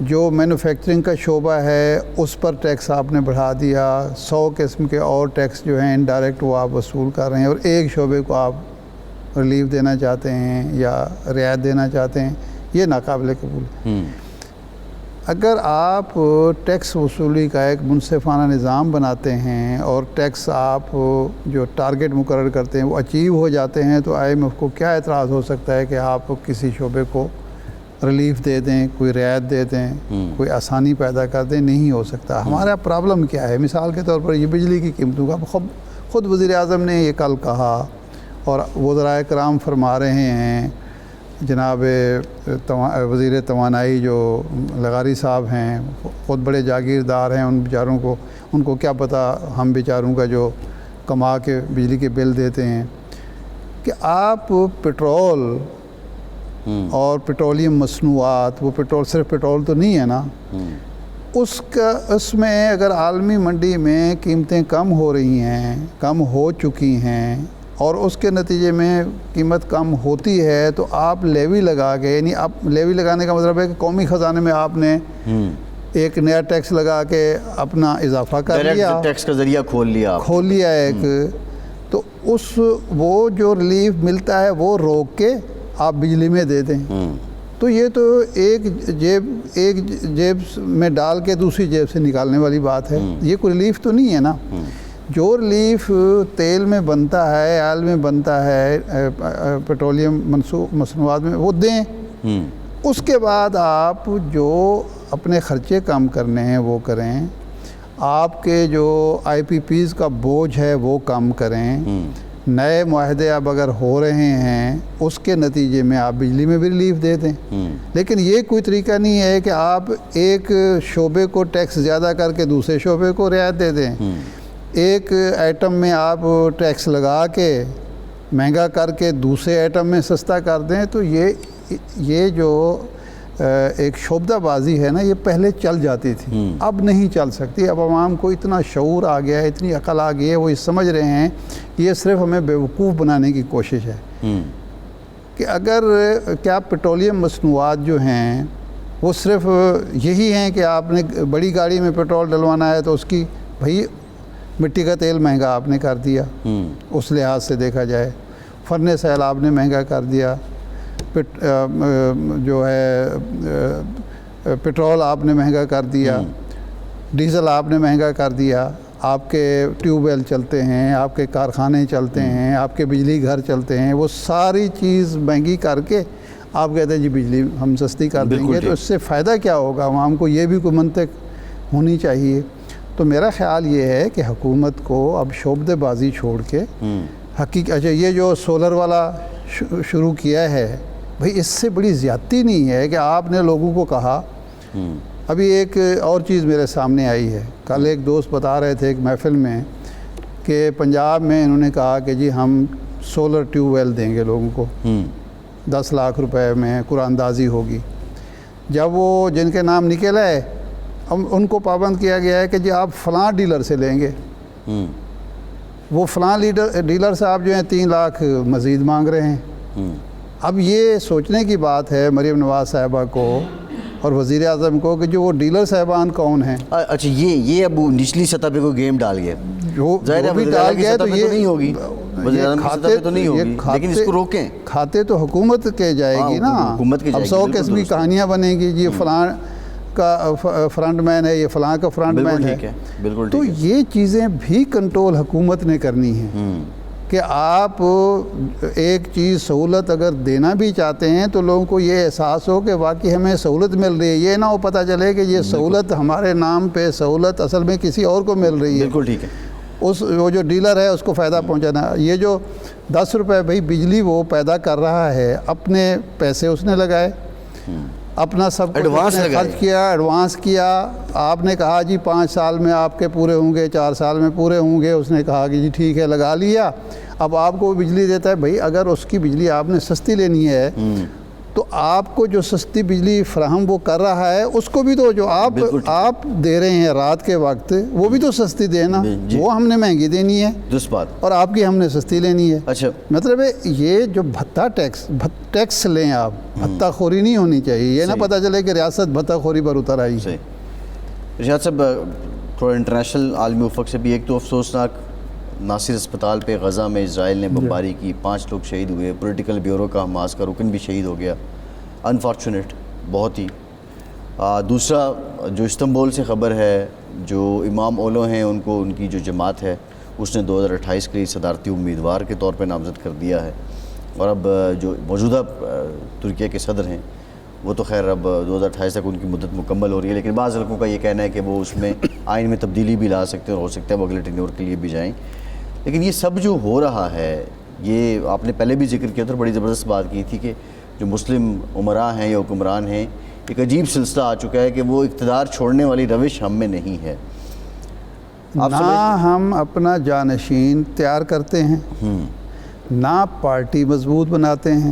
جو مینوفیکچرنگ کا شعبہ ہے اس پر ٹیکس آپ نے بڑھا دیا، 100 قسم کے اور ٹیکس جو ہیں انڈائریکٹ وہ آپ وصول کر رہے ہیں، اور ایک شعبے کو آپ ریلیف دینا چاہتے ہیں یا رعایت دینا چاہتے ہیں، یہ ناقابل قبول ہے۔ اگر آپ ٹیکس وصولی کا ایک منصفانہ نظام بناتے ہیں اور ٹیکس آپ جو ٹارگٹ مقرر کرتے ہیں وہ اچیو ہو جاتے ہیں، تو IMF کو کیا اعتراض ہو سکتا ہے کہ آپ کسی شعبے کو ریلیف دے دیں، کوئی رعایت دے دیں، کوئی آسانی پیدا کر دیں؟ نہیں ہو سکتا۔ ہمارا پرابلم کیا ہے؟ مثال کے طور پر یہ بجلی کی قیمتوں کا خود وزیر اعظم نے یہ کل کہا، اور وزراء کرام فرما رہے ہیں، جناب وزیر توانائی جو لغاری صاحب ہیں خود بڑے جاگیردار ہیں، ان کو کیا پتہ ہم بیچاروں کا جو کما کے بجلی کے بل دیتے ہیں، کہ آپ پٹرول اور پیٹرولیم مصنوعات، وہ صرف پیٹرول تو نہیں ہے نا، اس میں اگر عالمی منڈی میں قیمتیں کم ہو رہی ہیں، کم ہو چکی ہیں، اور اس کے نتیجے میں قیمت کم ہوتی ہے، تو آپ لیوی لگا کے، یعنی آپ لیوی لگانے کا مطلب ہے کہ قومی خزانے میں آپ نے ایک نیا ٹیکس لگا کے اپنا اضافہ کر لیا، ٹیکس کا ذریعہ کھول لیا ایک، تو وہ جو ریلیف ملتا ہے وہ روک کے آپ بجلی میں دے دیں، تو یہ تو ایک جیب میں ڈال کے دوسری جیب سے نکالنے والی بات ہے، یہ کوئی ریلیف تو نہیں ہے نا۔ جو ریلیف تیل میں بنتا ہے، آئل میں بنتا ہے، پیٹرولیم مصنوعات میں، وہ دیں، اس کے بعد آپ جو اپنے خرچے کم کرنے ہیں وہ کریں، آپ کے جو IPPs کا بوجھ ہے وہ کم کریں، نئے معاہدے اب اگر ہو رہے ہیں اس کے نتیجے میں آپ بجلی میں بھی ریلیف دے دیں، لیکن یہ کوئی طریقہ نہیں ہے کہ آپ ایک شعبے کو ٹیکس زیادہ کر کے دوسرے شعبے کو رعایت دے دیں، ایک آئٹم میں آپ ٹیکس لگا کے مہنگا کر کے دوسرے آئٹم میں سستا کر دیں، تو یہ جو ایک شعبہ بازی ہے نا، یہ پہلے چل جاتی تھی، اب نہیں چل سکتی۔ اب عوام کو اتنا شعور آ گیا ہے، اتنی عقل آ گئی ہے، وہ یہ سمجھ رہے ہیں کہ یہ صرف ہمیں بیوقوف بنانے کی کوشش ہے، کہ اگر کیا پیٹرولیم مصنوعات جو ہیں وہ صرف یہی ہیں کہ آپ نے بڑی گاڑی میں پیٹرول ڈلوانا ہے تو اس کی بھائی مٹی کا تیل مہنگا آپ نے کر دیا، اس لحاظ سے دیکھا جائے، فرنس آئل آپ نے مہنگا کر دیا، جو ہے پیٹرول آپ نے مہنگا کر دیا، ڈیزل آپ نے مہنگا کر دیا، آپ کے ٹیوب ویل چلتے ہیں، آپ کے کارخانے چلتے ہیں، آپ کے بجلی گھر چلتے ہیں، وہ ساری چیز مہنگی کر کے آپ کہتے ہیں جی بجلی ہم سستی کر دیں گے، تو اس سے فائدہ کیا ہوگا؟ عوام کو یہ بھی کوئی منطق ہونی چاہیے۔ تو میرا خیال یہ ہے کہ حکومت کو اب شعبہ بازی چھوڑ کے اچھا یہ جو سولر والا شروع کیا ہے، بھئی اس سے بڑی زیادتی نہیں ہے کہ آپ نے لوگوں کو کہا۔ ابھی ایک اور چیز میرے سامنے آئی ہے، کل ایک دوست بتا رہے تھے ایک محفل میں کہ پنجاب میں انہوں نے کہا کہ جی ہم سولر ٹیوب ویل دیں گے لوگوں کو، 10 لاکھ روپے میں قرآن اندازی ہوگی۔ جب وہ جن کے نام نکل آئے، ان کو پابند کیا گیا ہے کہ جی آپ فلاں ڈیلر سے لیں گے، وہ فلاں ڈیلر صاحب جو ہیں 3 لاکھ مزید مانگ رہے ہیں۔ اب یہ سوچنے کی بات ہے مریم نواز صاحبہ کو اور وزیر اعظم کو کہ جو وہ ڈیلر صاحبان کون ہیں۔ اچھا یہ اب نچلی سطح پہ کوئی گیم ڈال گیا، ظاہر ہے بھی ڈال گیا تو یہ نہیں ہوگی، وزیر اعظم کی سطح پہ تو نہیں ہوگی، لیکن اس کو روکیں۔ کھاتے تو حکومت کے جائے گی نا، اب 100 قسم کی کہانیاں بنیں گی، یہ فلاں کا فرنٹ مین ہے، یہ فلاں کا فرنٹ مین ہے، تو یہ چیزیں بھی کنٹرول حکومت نے کرنی ہے کہ آپ ایک چیز سہولت اگر دینا بھی چاہتے ہیں تو لوگوں کو یہ احساس ہو کہ واقعی ہمیں سہولت مل رہی ہے، یہ نہ ہو پتہ چلے کہ یہ سہولت ہمارے نام پہ سہولت اصل میں کسی اور کو مل رہی ہے۔ بالکل ٹھیک ہے، وہ جو ڈیلر ہے اس کو فائدہ پہنچانا۔ یہ جو 10 روپے بھائی بجلی وہ پیدا کر رہا ہے، اپنے پیسے اس نے لگائے، اپنا سب کچھ خرچ کیا، ایڈوانس کیا، آپ نے کہا جی 5 سال میں آپ کے پورے ہوں گے، 4 سال میں پورے ہوں گے، اس نے کہا کہ جی ٹھیک ہے لگا لیا، اب آپ کو بجلی دیتا ہے۔ بھائی اگر اس کی بجلی آپ نے سستی لینی ہے تو آپ کو جو سستی بجلی فراہم وہ کر رہا ہے اس کو بھی تو جو آپ دے رہے ہیں رات کے وقت وہ بھی تو سستی دینا، وہ ہم نے مہنگی دینی ہے درست بات، اور آپ کی ہم نے سستی لینی ہے۔ اچھا مطلب ہے یہ جو بھتہ ٹیکس لیں آپ، بھتہ خوری نہیں ہونی چاہیے، یہ نہ پتہ چلے کہ ریاست بھتہ خوری پر اتر آئی۔ صحیح۔ ارشاد صاحب تھوڑا انٹرنیشنل عالمی افق سے بھی ایک تو افسوسناک ناصر اسپتال پہ غزہ میں اسرائیل نے بمباری کی، 5 لوگ شہید ہوئے، پولیٹیکل بیورو کا حماس کا رکن بھی شہید ہو گیا، انفارچونیٹ بہت ہی۔ دوسرا جو استنبول سے خبر ہے، جو امام اولو ہیں ان کو ان کی جو جماعت ہے اس نے 2028 کے لیے صدارتی امیدوار کے طور پہ نامزد کر دیا ہے، اور اب جو موجودہ ترکیہ کے صدر ہیں وہ تو خیر اب 2028 تک ان کی مدت مکمل ہو رہی ہے، لیکن بعض لوگوں کا یہ کہنا ہے کہ وہ اس میں آئین میں تبدیلی بھی لا سکتے ہیں اور ہو سکتا ہے وہ اگلے ٹینیور کے لیے بھی جائیں۔ لیکن یہ سب جو ہو رہا ہے، یہ آپ نے پہلے بھی ذکر کیا تھا، بڑی زبردست بات کی تھی کہ جو مسلم عمراء ہیں یا حکمران ہیں، ایک عجیب سلسلہ آ چکا ہے کہ وہ اقتدار چھوڑنے والی روش ہم میں نہیں ہے۔ نہ ہم اپنا جانشین تیار کرتے ہیں، نہ پارٹی مضبوط بناتے ہیں،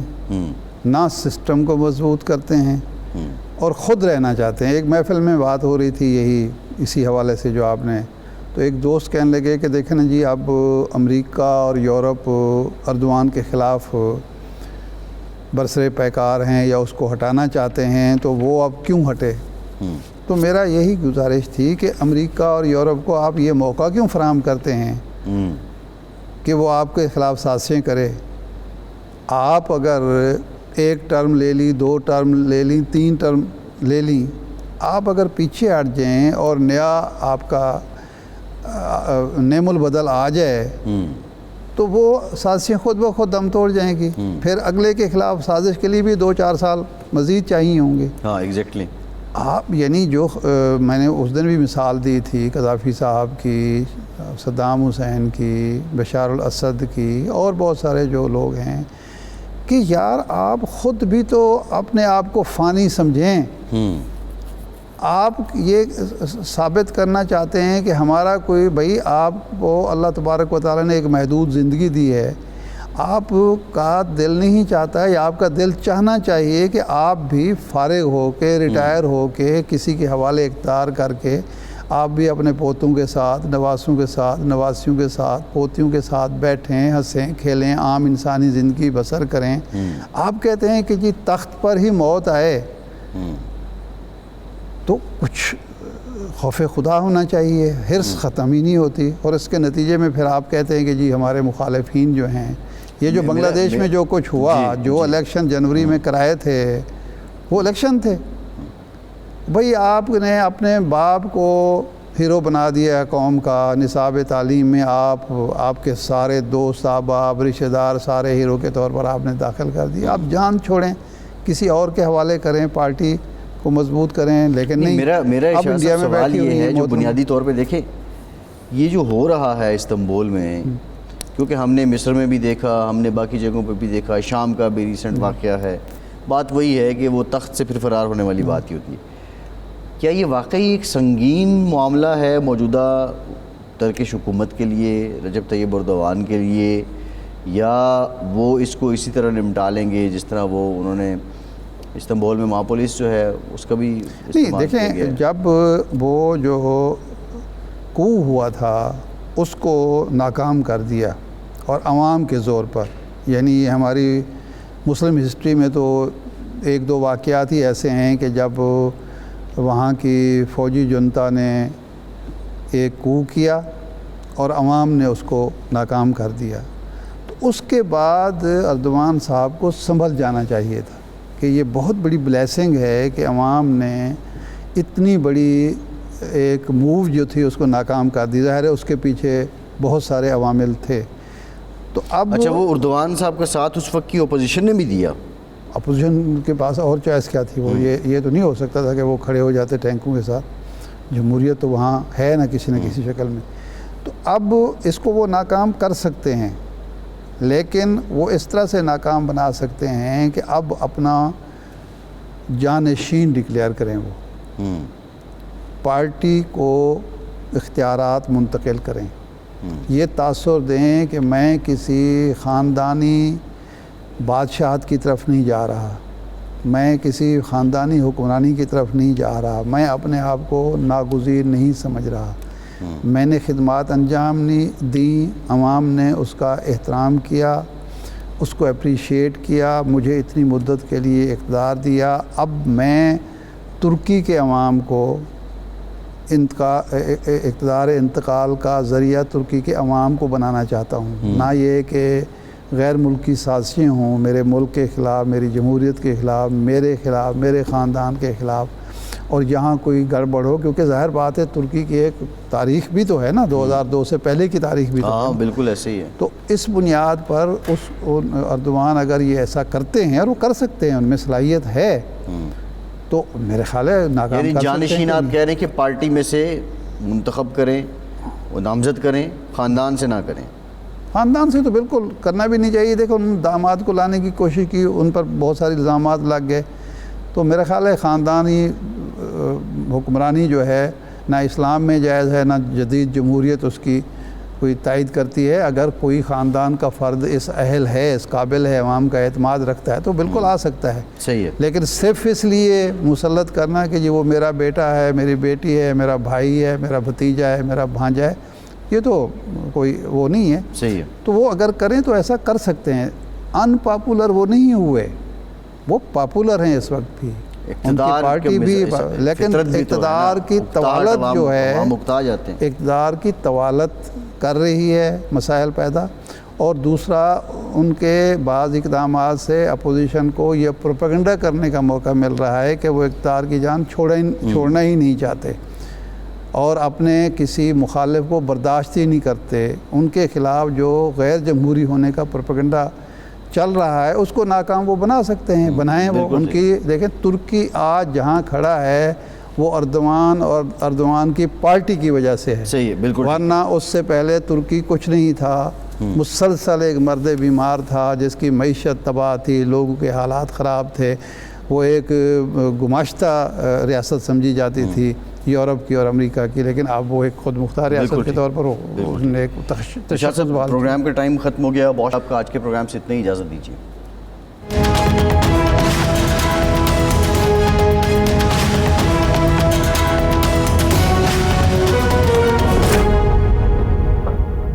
نہ سسٹم کو مضبوط کرتے ہیں، اور خود رہنا چاہتے ہیں۔ ایک محفل میں بات ہو رہی تھی یہی اسی حوالے سے جو آپ نے، تو ایک دوست کہنے لگے کہ دیکھیں نا جی اب امریکہ اور یورپ اردوان کے خلاف برسر پیکار ہیں یا اس کو ہٹانا چاہتے ہیں، تو وہ اب کیوں ہٹے؟ تو میرا یہی گزارش تھی کہ امریکہ اور یورپ کو آپ یہ موقع کیوں فراہم کرتے ہیں کہ وہ آپ کے خلاف سازشیں کرے؟ آپ اگر 1 ٹرم لے لی، 2 ٹرم لے لی، 3 ٹرم لے لی، آپ اگر پیچھے ہٹ جائیں اور نیا آپ کا نعم البدل آ جائے تو وہ سازشیں خود بخود دم توڑ جائیں گی، پھر اگلے کے خلاف سازش کے لیے بھی 2-4 سال مزید چاہیے ہوں گے۔ ہاں ایگزیکٹلی۔ آپ یعنی جو میں نے اس دن بھی مثال دی تھی قذافی صاحب کی، صدام حسین کی، بشار الاسد کی، اور بہت سارے جو لوگ ہیں، کہ یار آپ خود بھی تو اپنے آپ کو فانی سمجھیں۔ آپ یہ ثابت کرنا چاہتے ہیں کہ ہمارا کوئی بھائی، آپ کو اللہ تبارک و تعالیٰ نے ایک محدود زندگی دی ہے، آپ کا دل نہیں چاہتا ہے یا آپ کا دل چاہنا چاہیے کہ آپ بھی فارغ ہو کے، ریٹائر ہو کے، کسی کے حوالے اختیار کر کے آپ بھی اپنے پوتوں کے ساتھ، نواسوں کے ساتھ، نواسیوں کے ساتھ، پوتیوں کے ساتھ بیٹھیں، ہنسیں کھیلیں، عام انسانی زندگی بسر کریں۔ آپ کہتے ہیں کہ جی تخت پر ہی موت آئے، تو کچھ خوف خدا ہونا چاہیے، حرص ختم ہی نہیں ہوتی، اور اس کے نتیجے میں پھر آپ کہتے ہیں کہ جی ہمارے مخالفین جو ہیں، یہ جو بنگلہ دیش میں جو کچھ ہوا، جو الیکشن جنوری میں کرائے تھے، وہ الیکشن تھے۔ بھئی آپ نے اپنے باپ کو ہیرو بنا دیا قوم کا، نصاب تعلیم میں آپ کے سارے دوست، احباب، رشتہ دار سارے ہیرو کے طور پر آپ نے داخل کر دیا۔ آپ جان چھوڑیں، کسی اور کے حوالے کریں، پارٹی کو مضبوط کریں، لیکن نہیں۔ میرا سوال یہ ہے جو بنیادی طور پہ دیکھیں، یہ جو ہو رہا ہے استنبول میں، کیونکہ ہم نے مصر میں بھی دیکھا، ہم نے باقی جگہوں پہ بھی دیکھا، شام کا بھی ریسنٹ واقعہ ہے، بات وہی ہے کہ وہ تخت سے پھر فرار ہونے والی بات ہی ہوتی ہے۔ کیا یہ واقعی ایک سنگین معاملہ ہے موجودہ ترکش حکومت کے لیے، رجب طیب اردوان کے لیے، یا وہ اس کو اسی طرح نمٹا لیں گے جس طرح وہ انہوں نے استنبول میں مہا پولیس جو ہے اس کا بھی نہیں؟ دیکھیں، جب وہ جو کو ہوا تھا اس کو ناکام کر دیا، اور عوام کے زور پر، یعنی ہماری مسلم ہسٹری میں تو 1-2 واقعات ہی ایسے ہیں کہ جب وہاں کی فوجی جنتا نے ایک کو کیا اور عوام نے اس کو ناکام کر دیا، تو اس کے بعد اردوان صاحب کو سنبھل جانا چاہیے تھا کہ یہ بہت بڑی بلیسنگ ہے کہ عوام نے اتنی بڑی ایک موو جو تھی اس کو ناکام کر دی۔ ظاہر ہے اس کے پیچھے بہت سارے عوامل تھے۔ تو اب اچھا، وہ اردوان صاحب کا ساتھ اس وقت کی اپوزیشن نے بھی دیا؟ اپوزیشن کے پاس اور چوائس کیا تھی؟ وہ یہ تو نہیں ہو سکتا تھا کہ وہ کھڑے ہو جاتے ٹینکوں کے ساتھ۔ جمہوریت تو وہاں ہے نہ کسی شکل میں۔ تو اب اس کو وہ ناکام کر سکتے ہیں، لیکن وہ اس طرح سے ناکام بنا سکتے ہیں کہ اب اپنا جانشین ڈکلیئر کریں، وہ پارٹی کو اختیارات منتقل کریں، یہ تاثر دیں کہ میں کسی خاندانی بادشاہت کی طرف نہیں جا رہا، میں کسی خاندانی حکمرانی کی طرف نہیں جا رہا، میں اپنے آپ کو ناگزیر نہیں سمجھ رہا، میں نے خدمات انجام دیں، عوام نے اس کا احترام کیا، اس کو اپریشیٹ کیا، مجھے اتنی مدت کے لیے اقتدار دیا، اب میں ترکی کے عوام کو اقتدار انتقال کا ذریعہ ترکی کے عوام کو بنانا چاہتا ہوں، نہ یہ کہ غیر ملکی سازشیں ہوں میرے ملک کے خلاف، میری جمہوریت کے خلاف، میرے خلاف، میرے خاندان کے خلاف، اور یہاں کوئی گڑبڑ ہو، کیونکہ ظاہر بات ہے ترکی کی ایک تاریخ بھی تو ہے نا، 2002 سے پہلے کی تاریخ بھی تو ہے۔ ہاں بالکل ایسے ہی ہے۔ تو اس بنیاد پر اردوان اگر یہ ایسا کرتے ہیں، اور وہ کر سکتے ہیں، ان میں صلاحیت ہے، تو میرے خیال ہے ناکام یعنی کر سکتے ہیں۔ جانشین آپ کہہ رہے ہیں کہ پارٹی میں سے منتخب کریں، وہ نامزد کریں، خاندان سے نہ کریں؟ خاندان سے تو بالکل کرنا بھی نہیں چاہیے۔ دیکھو ان داماد کو لانے کی کوشش کی، ان پر بہت سارے الزامات لگ گئے، تو میرا خیال ہے خاندانی حکمرانی جو ہے نہ اسلام میں جائز ہے، نہ جدید جمہوریت اس کی کوئی تائید کرتی ہے۔ اگر کوئی خاندان کا فرد اس اہل ہے، اس قابل ہے، عوام کا اعتماد رکھتا ہے، تو بالکل آ سکتا ہے۔ صحیح ہے۔ لیکن صرف اس لیے مسلط کرنا کہ وہ میرا بیٹا ہے، میری بیٹی ہے، میرا بھائی ہے، میرا بھتیجا ہے، میرا بھانجا ہے، یہ تو کوئی وہ نہیں ہے۔ صحیح ہے۔ تو وہ اگر کریں تو ایسا کر سکتے ہیں۔ ان پاپولر وہ نہیں ہوئے، وہ پاپولر ہیں اس وقت بھی، ان کی پارٹی بھی، لیکن اقتدار کی طوالت جو ہے، اقتدار کی طوالت کر رہی ہے مسائل پیدا، اور دوسرا ان کے بعض اقدامات سے اپوزیشن کو یہ پروپیگنڈا کرنے کا موقع مل رہا ہے کہ وہ اقتدار کی جان چھوڑنا ہی نہیں چاہتے، اور اپنے کسی مخالف کو برداشت ہی نہیں کرتے۔ ان کے خلاف جو غیر جمہوری ہونے کا پروپیگنڈا چل رہا ہے اس کو ناکام وہ بنا سکتے ہیں، بنائیں وہ۔ ان کی دیکھیں ترکی آج جہاں کھڑا ہے وہ اردوان اور اردوان کی پارٹی کی وجہ سے ہے۔ صحیح ہے، بالکل۔ ورنہ اس سے پہلے ترکی کچھ نہیں تھا، مسلسل ایک مرد بیمار تھا جس کی معیشت تباہ تھی، لوگوں کے حالات خراب تھے، وہ ایک گماشتہ ریاست سمجھی جاتی تھی یورپ کی اور امریکہ کی، لیکن اب وہ ایک خود مختار ریاست کے طور پر اس نے ایک تشخص۔ پروگرام کا ٹائم ختم ہو گیا، بہت آپ کا آج کے پروگرام سے اتنی اجازت دیجیے۔